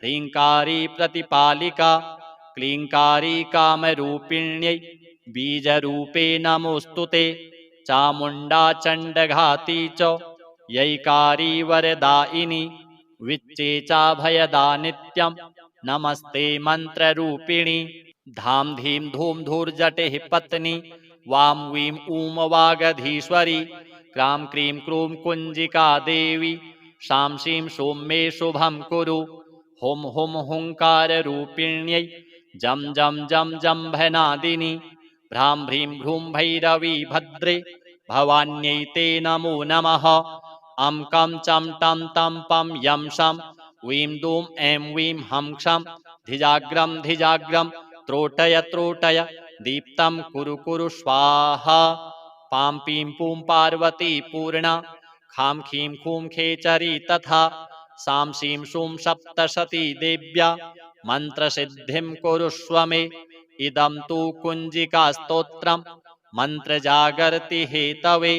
ह्रीङ्कारी प्रतिपालिका क्लीङ्कारी कामरूपिण्यै बीजरूपे नमोऽस्तु ते। चामुण्डा चण्डघाती च यैकारी वरदायिनी विच्चे चाभयदा नित्यं नमस्ते मन्त्ररूपिणी। धां धीं धूं धूर्जटिः पत्नी वां वीं ऊं वागधीश्वरी क्रां क्रीं क्रूं कुञ्जिका देवी शां शीं शूं मे शुभं कुरु। हुं हुं हुङ्काररूपिण्यै जं जं जं जम्भनादिनि भ्रां भ्रीं भ्रूं भैरवी भद्रे भवान्यै ते नमो नमः। अं कं चं टं तं पं यं शं वीं दूं ऐं वीं हं क्षं धिजाग्रं धिजाग्रं त्रोटय त्रोटय दीप्तं कुरु कुरु स्वाहा। पां पीं पूं पार्वती पूर्णा खां खीं खूं खेचरी तथा सां शीं शूं सप्तशती देव्या मन्त्रसिद्धिं कुरुष्व मे। इदं तु कुञ्जिकास्तोत्रं मन्त्रजागर्ति हेतवे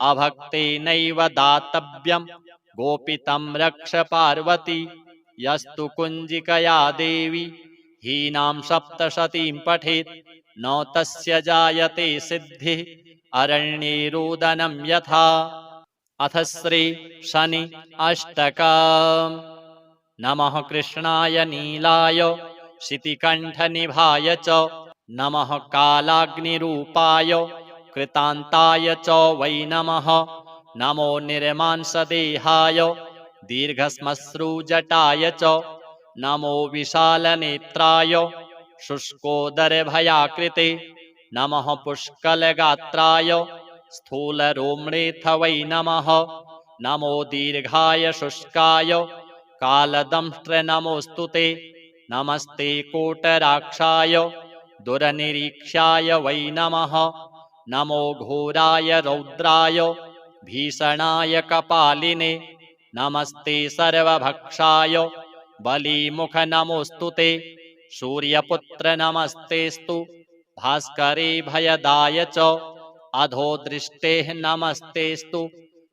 अभक्तेनैव दातव्यं गोपितं रक्ष पार्वती। यस्तु कुञ्जिकया देवी हीनां सप्तशतीं पठेत् न तस्य जायते सिद्धिः अरण्ये रोदनं यथा। अथ श्री शनि अष्टकम्। नमः कृष्णाय नीलाय शितिकण्ठनिभाय च नमः कालाग्निरूपाय कृतान्ताय च वै नमः। नमो निर्मांसदेहाय दीर्घश्मश्रुजटाय च। नमो विशालनेत्राय शुष्कोदरभयाकृते। नमः पुष्कलगात्राय स्थूलरोम्णेऽथ वै नमः। नमो दीर्घाय शुष्काय कालदंष्ट्र नमोऽस्तुते। नमस्ते कोटराक्षाय दुरनिरीक्षाय वै नमः। नमो घोराय रौद्राय भीषणाय कपालिने। नमस्ते सर्वभक्षाय बलिमुख नमोऽस्तुते। सूर्यपुत्र नमस्तेस्तु भास्करे भयदाय च। अधोदृष्टेः नमस्तेस्तु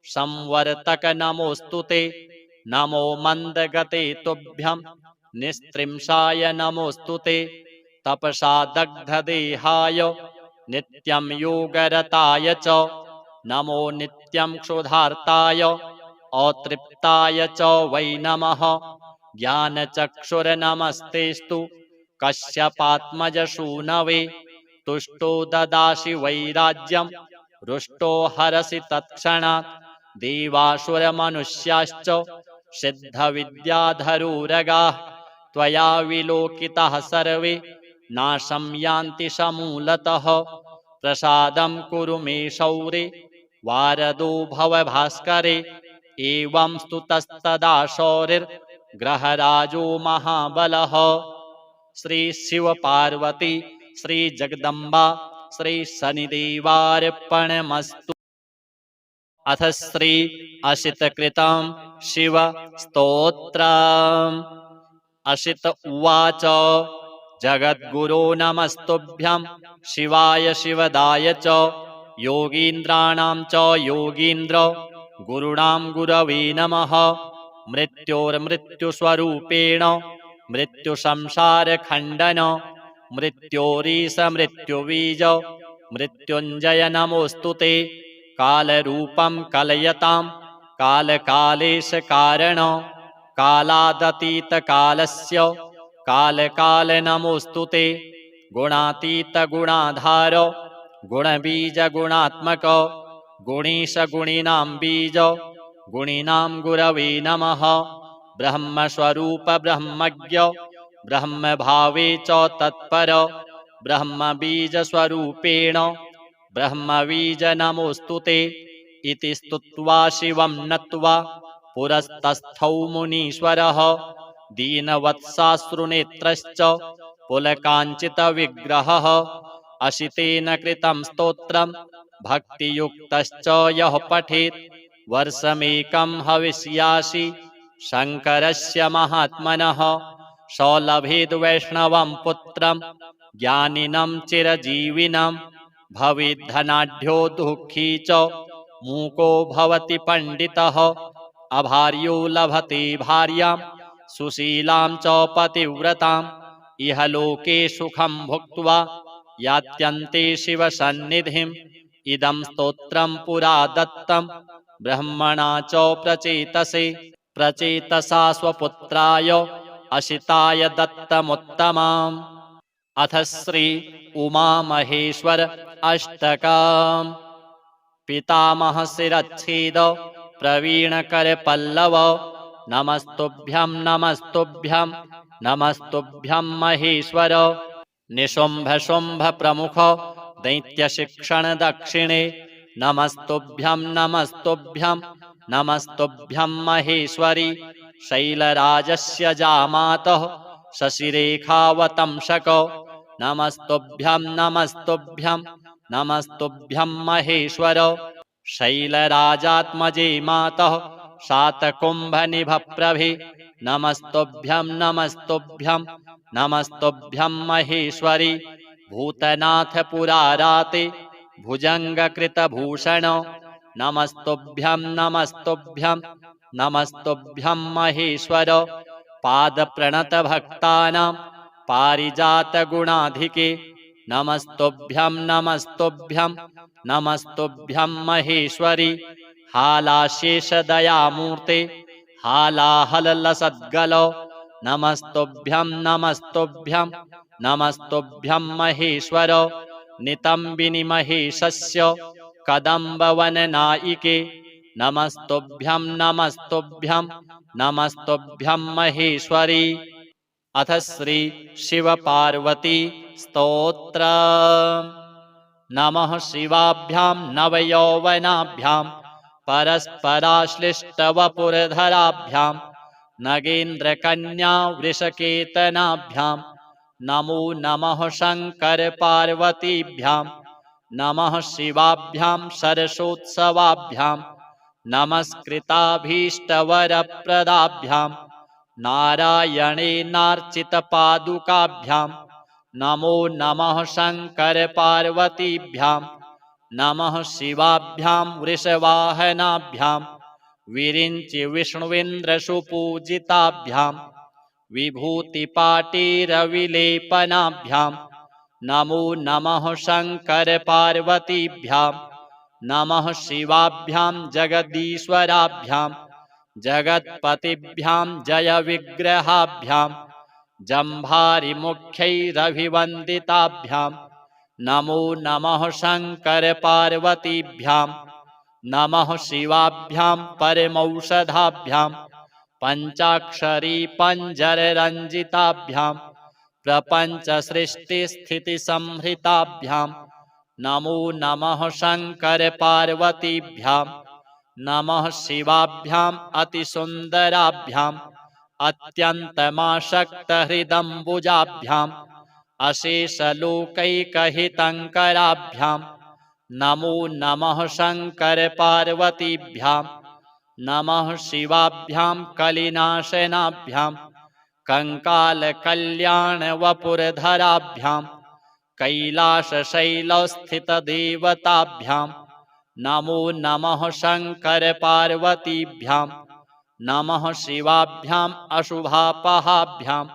संवर्तक नमोऽस्तुते। नमो मन्दगते तुभ्यं निस्त्रिंशाय नमोऽस्तुते। तपसा दग्धदेहाय नित्यं योगरताय च। नमो नित्यं क्षुधार्ताय अतृप्ताय च वै नमः। ज्ञानचक्षुर्नमस्तेस्तु कश्यपात्मजसूनवे। तुष्टो ददासि वैराज्यं रुष्टो हरसि तत्क्षणात्। देवासुरमनुष्याश्च सिद्धविद्याधरोरगाः त्वया विलोकिताः सर्वे नाशं यान्ति समूलतः। प्रसादं कुरु मे शौरे वारदो भव भास्करे। एवं स्तुतस्तदा शौरिर्ग्रहराजो महाबलः। श्री शिव पार्वती श्री जगदम्बा श्री शनिदेवार्पणमस्तु। अथ श्री असितकृतं शिव स्तोत्रम्। असित उवाच जगद्गुरो नमस्तुभ्यं शिवाय शिवदाय च। योगीन्द्राणां च योगीन्द्र गुरुणां गुरवे नमः। मृत्योर्मृत्युस्वरूपेण मृत्युसंसारखण्डन मृत्योरीशमृत्युबीज मृत्युञ्जय नमोऽस्तुते। कालरूपं कलयतां कालकालेशकारण कालादतीतकालस्य कालकाल नमोऽस्तुते। गुणातीतगुणाधार गुणबीजगुणात्मक गुणीशगुणिनां बीज गुणिनां गुरवे नमः। ब्रह्मस्वरूप ब्रह्मज्ञ ब्रह्मभावे च तत्पर ब्रह्मबीजस्वरूपेण ब्रह्मबीज नमोऽस्तुते। इति स्तुत्वा शिवं नत्वा पुरस्तस्थौ मुनीश्वरः। दीनवत्साश्रुनेत्रश्च पुलकाञ्चितविग्रहः। असितेन कृतं स्तोत्रं भक्तियुक्तश्च यः पठेत् वर्षमेकं हविष्यासि शङ्करस्य महात्मनः। स लभेद् वैष्णवं पुत्रं ज्ञानिनं चिरजीविनं। भवेद्धनाढ्यो दुःखी च मूको भवति पण्डितः। अभार्यो लभते भार्यां सुशीलां च पतिव्रताम्। इह लोके सुखं भुक्त्वा यात्यन्ते शिवसन्निधिम्। इदं स्तोत्रं पुरा दत्तं ब्रह्मणा च प्रचेतसा स्वपुत्राय असिताय दत्तमुत्तमम्। अथ श्री उमामहेश्वर अष्टकम्। पितामहशिरच्छेद प्रवीणकरपल्लव नमस्तुभ्यं नमस्तुभ्यं नमस्तुभ्यं महेश्वर। निशुम्भ प्रमुख दैत्यशिक्षण दक्षिणे नमस्तुभ्यं नमस्तुभ्यं नमस्तुभ्यं महेश्वरि। शैलराजस्य जामातः शशिरेखावतंसक नमस्तुभ्यं नमस्तुभ्यं नमस्तुभ्यं महेश्वर। शैलराजात्मजे मातः शातकुम्भनिभप्रभे नमस्तुभ्यं नमस्तुभ्यं नमस्तुभ्यं महेश्वरि। भूतनाथ पुराराते भुजङ्गकृतभूषण नमस्तुभ्यं नमस्तुभ्यं नमस्तुभ्यं महेश्वर। पादप्रणतभक्तानां पारिजातगुणाधिके नमस्तुभ्यं नमस्तुभ्यं नमस्तुभ्यं महेश्वरि। हालाशेषदयामूर्ते हालाहलसद्गल नमस्तुभ्यं नमस्तुभ्यं नमस्तुभ्यं महेश्वर नितम्बिनि महेशस्य कदम्बवननायिके नमस्तुभ्यं नमस्तुभ्यं नमस्तुभ्यं महेश्वरी। अथ श्री शिव पार्वती स्तोत्र। नमः शिवाभ्यां नवयौवनाभ्यां परस्पराश्लिष्टवपुरधराभ्यां नगेन्द्रकन्या वृषकेतनाभ्यां नमो नमः शङ्कर पार्वतीभ्यां नमः शिवाभ्यां सरसोत्सवाभ्यां नमस्कृताभीष्टवरप्रदाभ्यां नारायणेनार्चितपादुकाभ्यां नमो नमः शङ्कर पार्वतीभ्यां नमः शिवाभ्यां वृषवाहनाभ्यां विरिञ्चि विष्णुविन्द्रसुपूजिताभ्यां विभूतिपाटीरविलेपनाभ्यां नमो नमः शङ्कर पार्वतीभ्यां नमः शिवाभ्यां जगदीश्वराभ्यां जगत्पतिभ्यां जयविग्रहाभ्यां जम्भारिमुख्यैरभिवन्दिताभ्यां नमो नमः शङ्कर पार्वतीभ्यां नमः शिवाभ्यां परमौषधाभ्यां पञ्चाक्षरी पञ्जररञ्जिताभ्यां प्रपञ्चसृष्टिस्थितिसंहृताभ्यां नमो नमः शङ्कर पार्वतीभ्यां नमः शिवाभ्याम् अतिसुन्दराभ्याम् अत्यन्तमासक्तहृदम्बुजाभ्याम् अशेषलोकैकहितङ्कराभ्यां नमो नमः शङ्कर पार्वतीभ्यां नमः शिवाभ्यां कलिनाशनाभ्यां कङ्कालकल्याणवपुरधराभ्यां कैलासशैलस्थितदेवताभ्यां नमो नमः शङ्कर पार्वतीभ्यां नमः शिवाभ्याम् अशुभापहाभ्याम्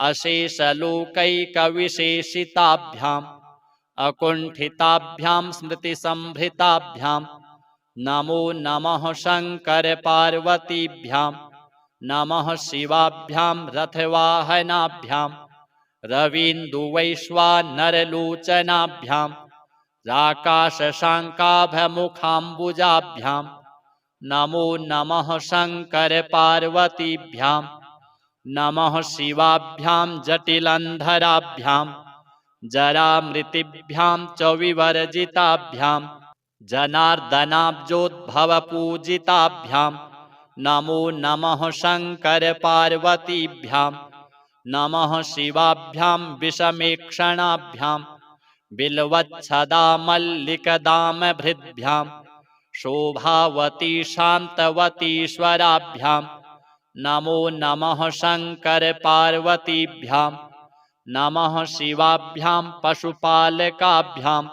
अशेषलोकैकविशेषिताभ्याम् अकुण्ठिताभ्यां स्मृतिसंभृताभ्यां नमो नमः शङ्कर पार्वतीभ्यां नमः शिवाभ्यां रथवाहनाभ्यां रवीन्दुवैश्वानरलोचनाभ्यां राकाशशाङ्काभमुखाम्बुजाभ्यां नमो नमः शङ्कर पार्वतीभ्यां नमः शिवाभ्यां जटिलन्धराभ्यां जरामृतिभ्यां च विवर्जिताभ्यां जनार्दनाब्जोद्भवपूजिताभ्यां नमो नमः शङ्कर पार्वतीभ्यां नमः शिवाभ्यां विषमेक्षणाभ्यां बिल्वच्छदामल्लिकदामभृद्भ्यां शोभावती शान्तवतीश्वराभ्यां नमो नमः शङ्कर पार्वतीभ्यां नमः शिवाभ्यां पशुपालकाभ्यां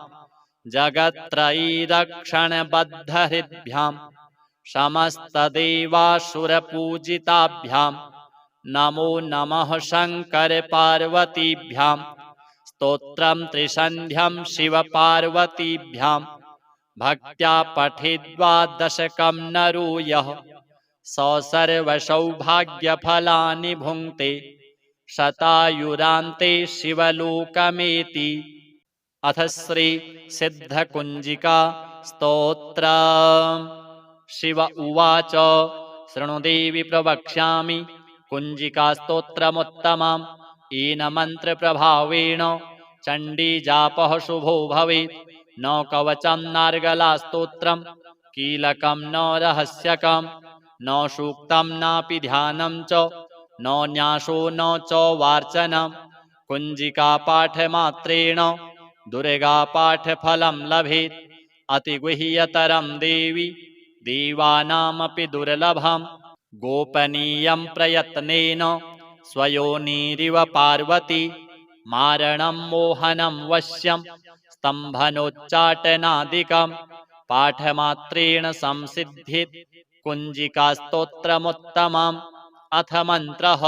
जगत्त्रयीरक्षणबद्धहृद्भ्यां समस्तदेवासुरपूजिताभ्यां नमो नमः शङ्कर पार्वतीभ्यां स्तोत्रं त्रिसन्ध्यं शिवपार्वतीभ्यां भक्त्या पठित्वा दशकं नरो यः स सर्वसौभाग्यफलानि भुङ्क्ते शतायुरान्ते शिवलोकमेति। अथ श्री सिद्धकुञ्जिका स्तोत्र। शिव उवाच शृणु देवि प्रवक्ष्यामि कुञ्जिकास्तोत्रमुत्तमम् येन मन्त्रप्रभावेण चण्डीजापः शुभो भवेत् न कवचं नार्गलास्तोत्रं कीलकं न रहस्यकं न सूक्तं नापि ध्यानं च न न्यासो न च वार्चनं कुञ्जिकापाठमात्रेण दुर्गापाठफलं लभेत् अतिगुह्यतरं देवि देवानामपि दुर्लभं गोपनीयं प्रयत्नेन स्वयोनिरिव पार्वती मारणं मोहनं वश्यं स्तम्भनोच्चाटनादिकं पाठमात्रेण संसिद्धित् कुञ्जिकास्तोत्रमुत्तमम्। अथ मन्त्रः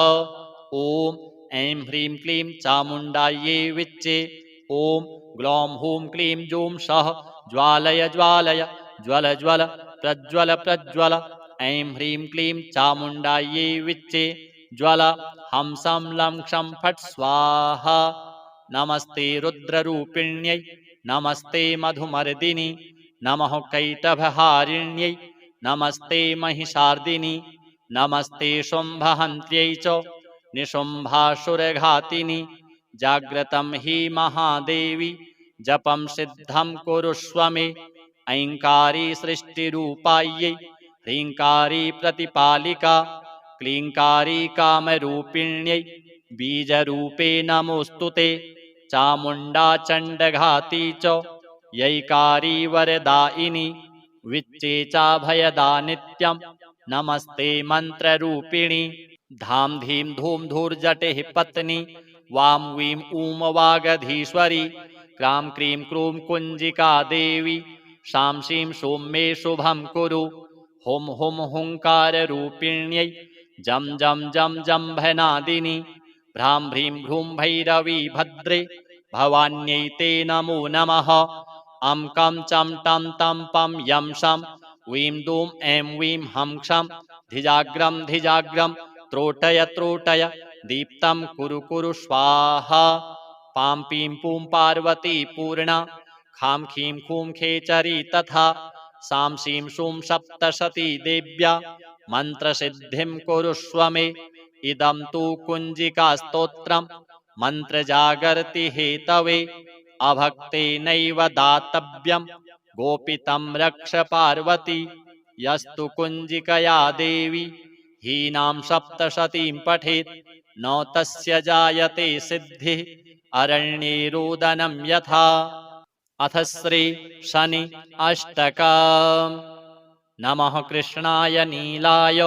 ॐ ऐं ह्रीं क्लीं चामुण्डायै विच्चे ॐ ग्लौं हूं क्लीं जूं सः ज्वालय ज्वालय ज्वल ज्वल प्रज्वल प्रज्वल ऐं ह्रीं क्लीं चामुण्डायै विच्चे ज्वल हंसं लं क्षं फट् स्वाहा। नमस्ते रुद्ररूपिण्यै नमस्ते मधुमर्दिनि नमः कैटभहारिण्यै नमस्ते महिषार्दिनि नमस्ते शुम्भहन्त्यै च निशुम्भासुरघातिनि जाग्रतं हि महादेवी जपं सिद्धं कुरुष्व मे ऐङ्कारी सृष्टिरूपायै ह्रीङ्कारी प्रतिपालिका क्लीङ्कारी कामरूपिण्यै बीजरूपे नमोऽस्तु ते चामुण्डा चण्डघाती च यैकारी वरदायिनी विच्चेचाभयदा नित्यं नमस्ते मन्त्ररूपिणी धाम धीम धूम धूर्जटेः पत्नी वां वीं ऊं वागधीश्वरी क्रां क्रीं क्रूं कुञ्जिका देवी शां शीं शूं मे शुभं कुरु हुं हुं हुङ्काररूपिण्यै जं जं जं जम्भनादिनि भ्रां भ्रीं भ्रूं भैरवी भद्रे भवान्यै ते नमो नमः अं कं चं टं तं पं यं शं वीं दूं ऐं वीं हं क्षं धिजाग्रं धिजाग्रं त्रोटय त्रोटय दीप्तं कुरु कुरु स्वाहा पां पीं पूं पार्वती पूर्णा खां खीं खूं खेचरी तथा सां शीं शूं सप्तशती देव्या मन्त्रसिद्धिं कुरुष्व मे इदं तु कुञ्जिकास्तोत्रं मन्त्रजागर्ति हेतवे अभक्तेनैव दातव्यं गोपितं रक्ष पार्वती यस्तु कुञ्जिकया देवी हीनां सप्तशतीं पठेत् न तस्य जायते सिद्धिः अरण्ये रोदनं यथा अथ श्री शनि अष्टकम् नमः कृष्णाय नीलाय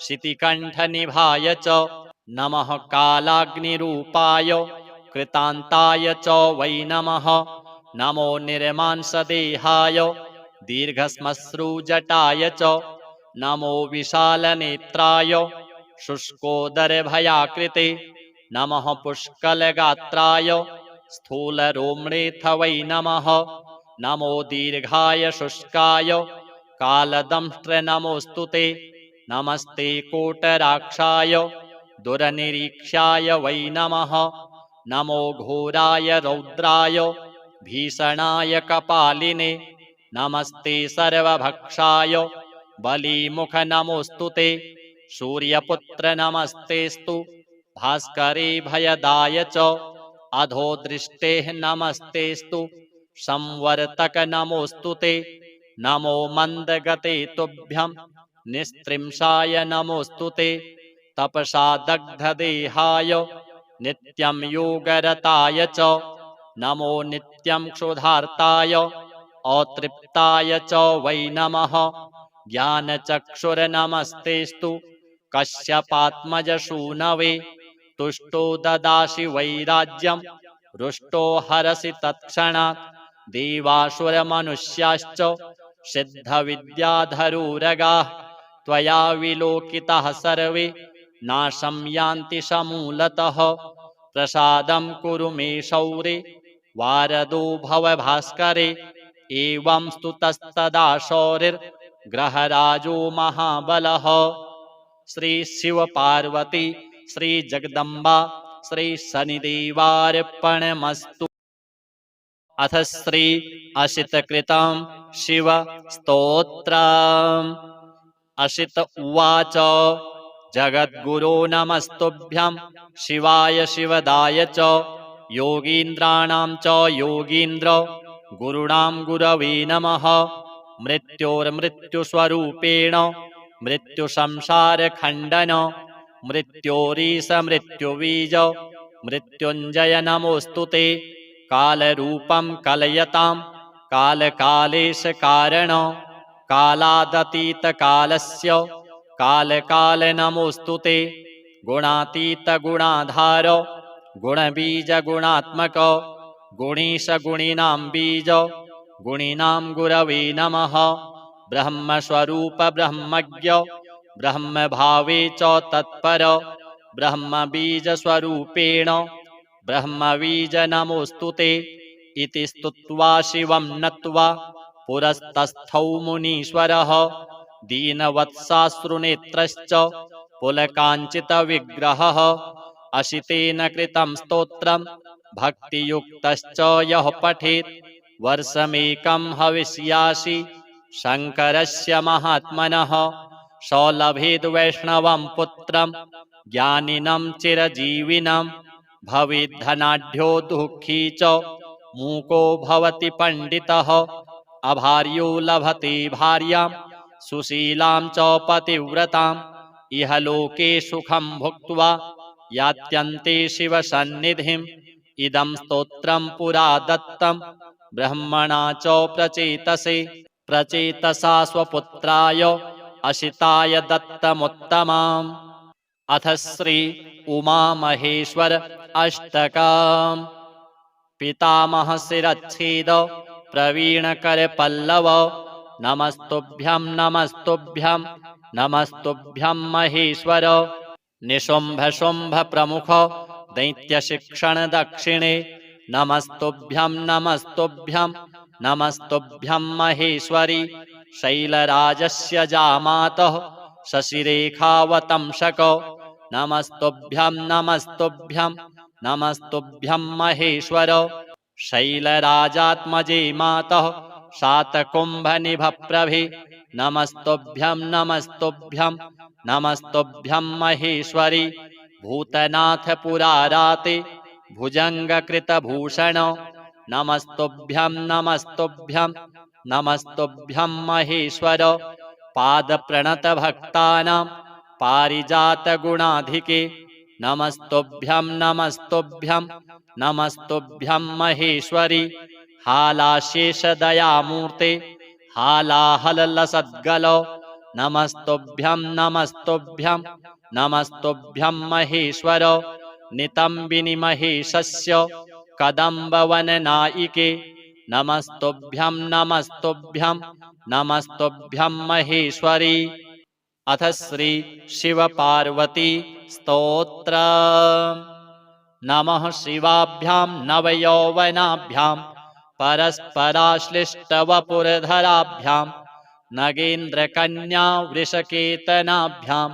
शितिकण्ठनिभाय च नमः कालाग्निरूपाय कृतान्ताय च वै नमः नमो निर्मांसदेहाय दीर्घश्मश्रुजटाय च नमो विशालनेत्राय शुष्कोदरभयाकृते नमः पुष्कलगात्राय स्थूलरोम्णेऽथ वै नमः नमो दीर्घाय शुष्काय कालदंष्ट्र नमोऽस्तु ते नमस्ते कोटराक्षाय दुरनिरीक्षाय वै नमः नमो घोराय रौद्राय भीषणाय कपालिने नमस्ते सर्वभक्षाय बलीमुख नमोऽस्तु ते सूर्यपुत्र नमस्तेस्तु भास्करे भयदाय च अधोदृष्टेः नमस्तेस्तु संवर्तक नमोऽस्तु ते नमो मन्दगते तुभ्यं निस्त्रिंशाय नमोऽस्तु ते तपसा दग्धदेहाय नित्यं योगरताय च नमो नित्यं क्षुधार्ताय अतृप्ताय च वै नमः ज्ञानचक्षुर्नमस्तेस्तु कश्यपात्मजसूनवे तुष्टो ददासि वैराज्यं रुष्टो हरसि तत्क्षणात् देवासुरमनुष्याश्च सिद्धविद्याधरोरगाः त्वया विलोकिताः सर्वे नाशं यान्ति समूलतः प्रसादं कुरु मे शौरे वारदो भव भास्करे एवं स्तुतस्तदा शौरिर्ग्रहराजो महाबलः श्री शिव पार्वती श्री जगदम्बा श्री शनिदेवार्पणमस्तु अथ श्री अशितकृतं शिव स्तोत्रम् अशित उवाच जगद्गुरो नमस्तुभ्यं शिवाय शिवदाय च योगीन्द्राणां च योगीन्द्र गुरुणां गुरवे नमः मृत्योर्मृत्युस्वरूपेण मृत्युसंसारखण्डन मृत्योरीशमृत्युबीज मृत्युञ्जय नमोऽस्तु ते कालरूपं कलयतां कालकालेशकारण कालादतीतकालस्य कालकाल नमोऽस्तु ते गुणातीतगुणाधार गुणबीजगुणात्मक गुणीशगुणिनां बीज गुणिनां गुरवे नमः ब्रह्मस्वरूप ब्रह्मज्ञ ब्रह्मभावे च तत्पर ब्रह्मबीजस्वरूपेण ब्रह्मबीज नमोऽस्तु ते इति स्तुत्वा शिवं नत्वा पुरस्तस्थौ मुनीश्वरः दीनवत्साश्रुनेत्रश्च पुलकाञ्चितविग्रहः अशितेन कृतं स्तोत्रं भक्तियुक्तश्च यः पठेत् वर्षमेकं हविष्यासि शङ्करस्य महात्मनः स लभेद् वैष्णवं पुत्रं ज्ञानिनं चिरजीविनं भवेद्धनाढ्यो दुःखी च मूको भवति पण्डितः अभार्यो लभते भार्यां सुशीलां च पतिव्रताम् इह लोके सुखं भुक्त्वा यात्यन्ते शिवसन्निधिम् इदं स्तोत्रं पुरा दत्तं ब्रह्मणा च प्रचेतसे प्रचेतसा स्वपुत्राय अशिताय दत्तमुत्तमाम्। अथ श्री उमामहेश्वर अष्टकम्। पितामह शिरच्छेद प्रवीणकर पल्लव नमस्तुभ्यं नमस्तुभ्यं नमस्तुभ्यं महेश्वर निशुम्भ शुम्भ प्रमुख दैत्य शिक्षण दक्षिणे नमस्तुभ्यं नमस्तुभ्यं नमस्तुभ्यं महेश्वरी शैलराजस्य जामातः शशिरेखावतंसक नमस्तुभ्यं नमस्तुभ्यं नमस्तुभ्यं महेश्वर शैलराजात्मजे मातः शातकुम्भनिभप्रभे नमस्तुभ्यं नमस्तुभ्यं नमस्तुभ्यं महेश्वरी भूतनाथ पुराराते भुजङ्गकृतभूषण नमस्तुभ्यं नमस्तुभ्यं नमस्तुभ्यं महेश्वर पादप्रणतभक्तानां पारिजातगुणाधिके नमस्तुभ्यं नमस्तुभ्यं नमस्तुभ्यं महेश्वरी हालाशेषदयामूर्ते हालाहलसद्गल नमस्तुभ्यं नमस्तुभ्यं नमस्तुभ्यं महेश्वर नितम्बिनि महेशस्य कदम्बवननायिके नमस्तुभ्यं नमस्तुभ्यं नमस्तुभ्यं महेश्वरी। अथ श्री शिव पार्वती स्तोत्र। नमः शिवाभ्यां नवयौवनाभ्यां परस्पराश्लिष्टवपुरधराभ्यां नगेन्द्रकन्या वृषकेतनाभ्यां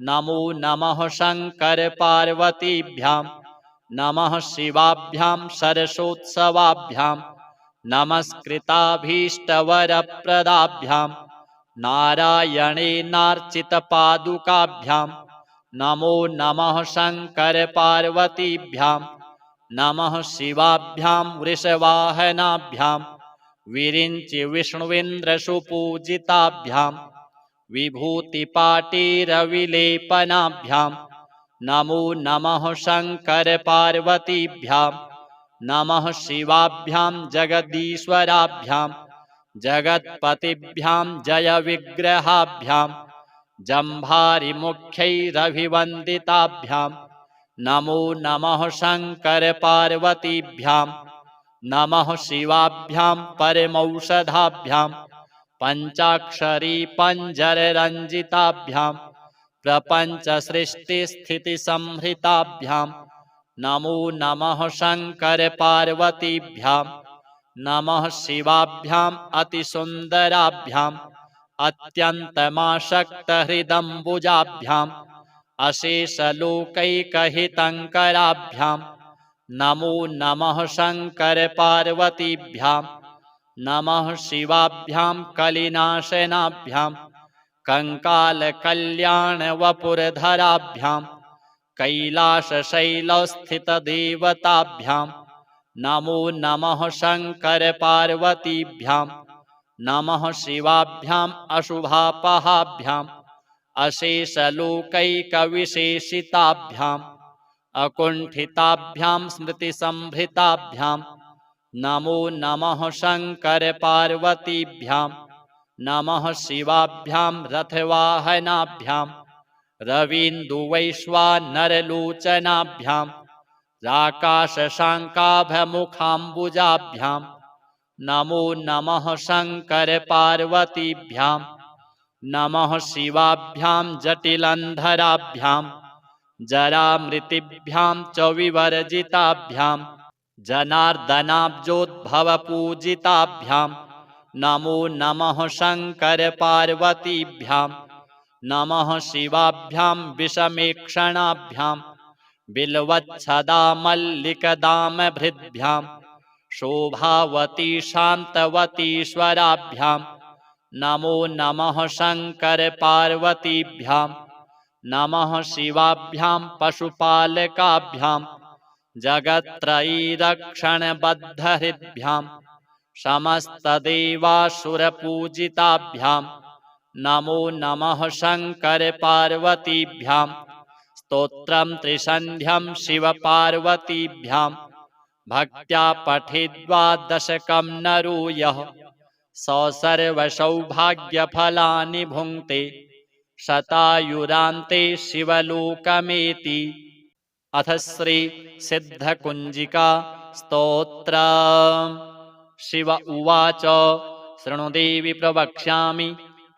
नमो नमः शङ्कर पार्वतीभ्यां नमः शिवाभ्यां सरसोत्सवाभ्यां नमस्कृताभीष्टवरप्रदाभ्यां नारायणेनार्चितपादुकाभ्यां नमो नमः शङ्कर पार्वतीभ्यां नमः शिवाभ्यां वृषवाहनाभ्यां विरिञ्चि विष्णुविन्द्रसुपूजिताभ्यां विभूतिपाटीरविलेपनाभ्यां नमो नमः शङ्कर पार्वतीभ्यां नमः शिवाभ्यां जगदीश्वराभ्यां जगत्पतिभ्यां जयविग्रहाभ्यां जम्भारिमुख्यैरभिवन्दिताभ्यां नमो नमः शङ्कर पार्वतीभ्यां नमः शिवाभ्यां परमौषधाभ्यां पञ्चाक्षरी पञ्जररञ्जिताभ्यां प्रपञ्चसृष्टिस्थितिसंहृताभ्यां नमो नमः शङ्कर पार्वतीभ्यां नमः शिवाभ्याम् अतिसुन्दराभ्याम् अत्यन्तमासक्तहृदम्बुजाभ्याम् अशेषलोकैकहितङ्कराभ्यां नमो नमः शङ्कर पार्वतीभ्यां नमः शिवाभ्यां कलिनाशनाभ्यां कङ्कालकल्याणवपुरधराभ्यां कैलासशैलस्थितदेवताभ्यां नमो नमः शङ्कर पार्वतीभ्यां नमः शिवाभ्याम् अशुभापहाभ्याम् अशेषलोकैकविशेषिताभ्याम् अकुण्ठिताभ्यां स्मृतिसंभृताभ्यां नमो नमः शङ्कर पार्वतीभ्यां नमः शिवाभ्यां रथवाहनाभ्यां रवीन्दुवैश्वानरलोचनाभ्यां राकाशशाङ्काभमुखाम्बुजाभ्यां नमो नमः शङ्कर पार्वतीभ्यां नमः शिवाभ्यां जटिलन्धराभ्यां जरामृतिभ्यां च विवर्जिताभ्यां जनार्दनाब्जोद्भवपूजिताभ्यां नमो नमः शङ्कर पार्वतीभ्यां नमः शिवाभ्यां विषमेक्षणाभ्यां बिल्वच्छदा मल्लिकदामभृद्भ्यां शोभावती शान्तवतीश्वराभ्यां नमो नमः शङ्कर पार्वतीभ्यां नमः शिवाभ्यां पशुपालकाभ्यां जगत्त्रयीरक्षणबद्धहृद्भ्यां समस्तदेवासुरपूजिताभ्यां नमो नमः शङ्कर पार्वतीभ्यां स्तोत्रं त्रिसन्ध्यं शिवपार्वतीभ्यां भक्त्या पठेद्वादशकं नरो यः स सर्वसौभाग्यफलानि भुङ्क्ते शतायुरान्ते शिवलोकमेति। अथ श्री सिद्धकुञ्जिका स्तोत्र। शिव उवाच शृणु देवि प्रवक्ष्यामि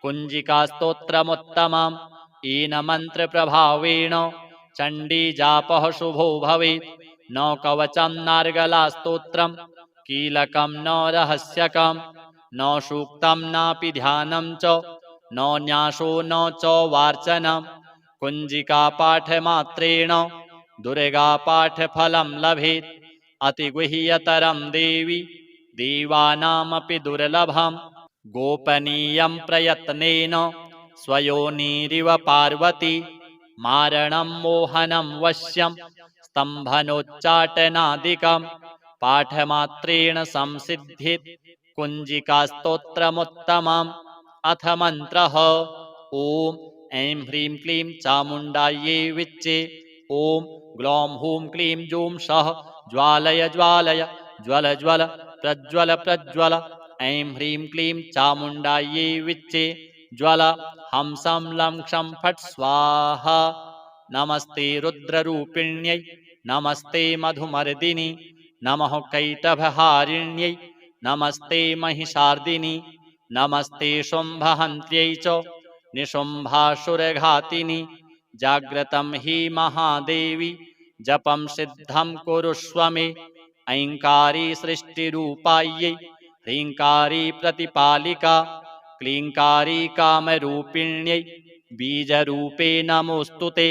कुञ्जिका स्तोत्रमुत्तमम् येन मन्त्रप्रभावेण चण्डीजापः शुभो भवेत्। न कवचं नार्गलास्तोत्रं कीलकं न रहस्यकं न सूक्तं नापि ध्यानं च न न्यासो न च वार्चनं कुञ्जिकापाठमात्रेण दुर्गापाठफलं लभेत्। अतिगुह्यतरं देवि देवानामपि दुर्लभं गोपनीयं प्रयत्नेन स्वयोनिरिव पार्वती मारणं मोहनं वश्यं स्तम्भनोच्चाटनादिकं पाठमात्रेण संसिद्धित् कुञ्जिकास्तोत्रमुत्तमम्। अथ मन्त्रः ॐ ऐं ह्रीं क्लीं चामुण्डायै विच्चे ॐ ग्लौं हूं क्लीं जूं सः ज्वालय ज्वालय ज्वल ज्वल प्रज्वल प्रज्वल। ऐं ह्रीं क्लीं चामुण्डायै विच्चे ज्वल हंसं लं क्षं फट् स्वाहा। नमस्ते रुद्ररूपिण्यै नमस्ते मधुमर्दिनि नमः कैटभहारिण्यै नमस्ते महिषार्दिनि नमस्ते शुम्भहन्त्यै च निशुम्भासुरघातिनि। जाग्रतं हि महादेवी जपं सिद्धं कुरुष्व मे ऐङ्कारी सृष्टिरूपायै ह्रीङ्कारी प्रतिपालिका क्लीङ्कारी कामरूपिण्यै बीजरूपे नमोऽस्तु ते।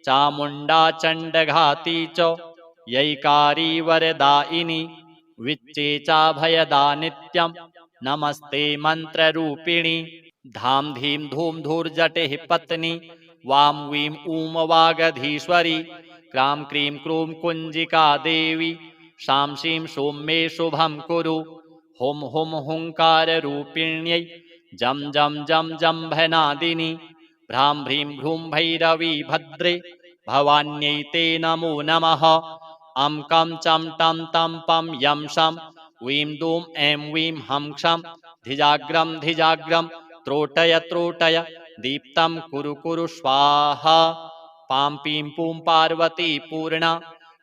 चामुण्डा चण्डघाती च यैकारी वरदायिनी विच्चे चाभयदा नित्यं नमस्ते मन्त्ररूपिणी। धां धीं धूं धूर्जटिः पत्नी वां वीं ऊं वागधीश्वरी क्रां क्रीं क्रूं कुञ्जिका देवी शां शीं शूं मे शुभं कुरु। हुं हुं हुङ्काररूपिण्यै जं जं जं जम्भनादिनि भ्रां भ्रीं भ्रूं भैरवी भद्रे भवान्यै ते नमो नमः। अं कं चं टं तं पं यं शं वीं दूं ऐं वीं हं क्षं धिजाग्रं धिजाग्रं त्रोटय त्रोटय दीप्तं कुरु कुरु स्वाहा। पां पीं पूं पार्वती पूर्णा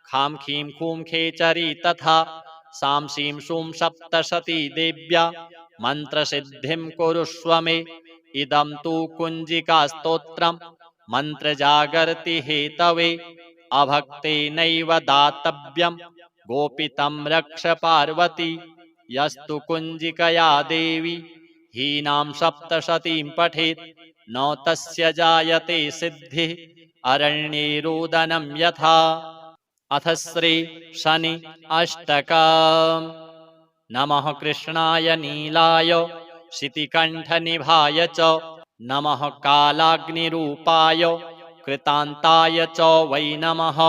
खां खीं खूं खेचरी तथा सां शीं शूं सप्तशती देव्या मन्त्रसिद्धिं कुरुष्व मे। इदं तु कुञ्जिकास्तोत्रं मन्त्रजागर्ति हेतवे अभक्तेनैव दातव्यं गोपितं रक्ष पार्वती। यस्तु कुञ्जिकया देवी हीनां सप्तशतीं पठेत् न तस्य जायते सिद्धिः अरण्ये रोदनं यथा। अथ श्री शनि अष्टकम्। नमः कृष्णाय नीलाय शितिकण्ठनिभाय च नमः कालाग्निरूपाय कृतान्ताय च वै नमः।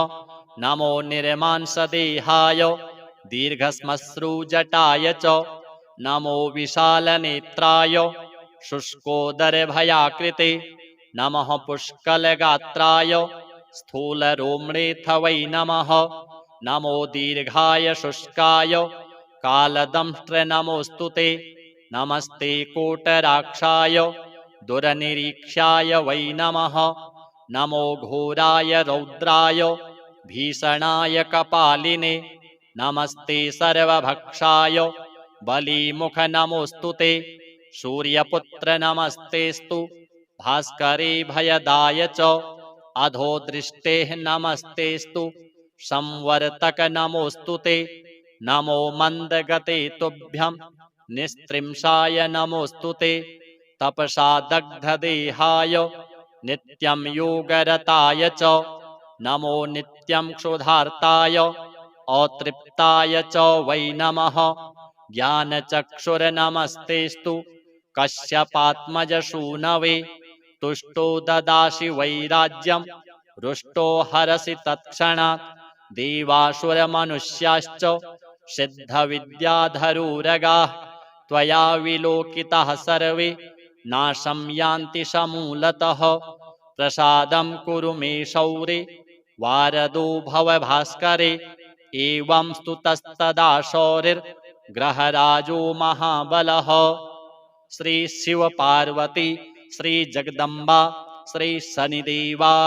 नमो निर्मांसदेहाय दीर्घश्मश्रुजटाय च नमो विशालनेत्राय शुष्कोदरभयाकृते नमः पुष्कलगात्राय स्थूलरोम्णेऽथ वै नमः। नमो दीर्घाय शुष्काय कालदंष्ट्र नमोऽस्तु ते। नमस्ते कोटराक्षाय दुरनिरीक्षाय वै नमः। नमो घोराय रौद्राय भीषणाय कपालिने नमस्ते सर्वभक्षाय बलीमुख नमोऽस्तु ते। सूर्यपुत्र नमस्तेस्तु भास्करे भयदाय च अधो दृष्टेः नमस्तेस्तु संवर्तक नमोऽस्तु ते। नमो मन्दगते तुभ्यं निस्त्रिंशाय नमोऽस्तु ते। तपसा दग्धदेहाय नित्यं योगरताय च नमो नित्यं क्षुधार्ताय अतृप्ताय च वै नमः। ज्ञानचक्षुर्नमस्तेस्तु कश्यपात्मजसूनवे। तुष्टो ददासि वैराज्यं रुष्टो हरसि तत्क्षणात्। देवासुरमनुष्याश्च सिद्धविद्याधरुरगाः त्वया विलोकिताः सर्वे नाशं यान्ति समूलतः। प्रसादं कुरु मे शौरे वारदो भव भास्करे। एवं स्तुतस्तदा शौरिर्ग्रहराजो महाबलः। श्री शिव पार्वती श्री जगदम्बा श्री शनिदेवार्पणमस्तु।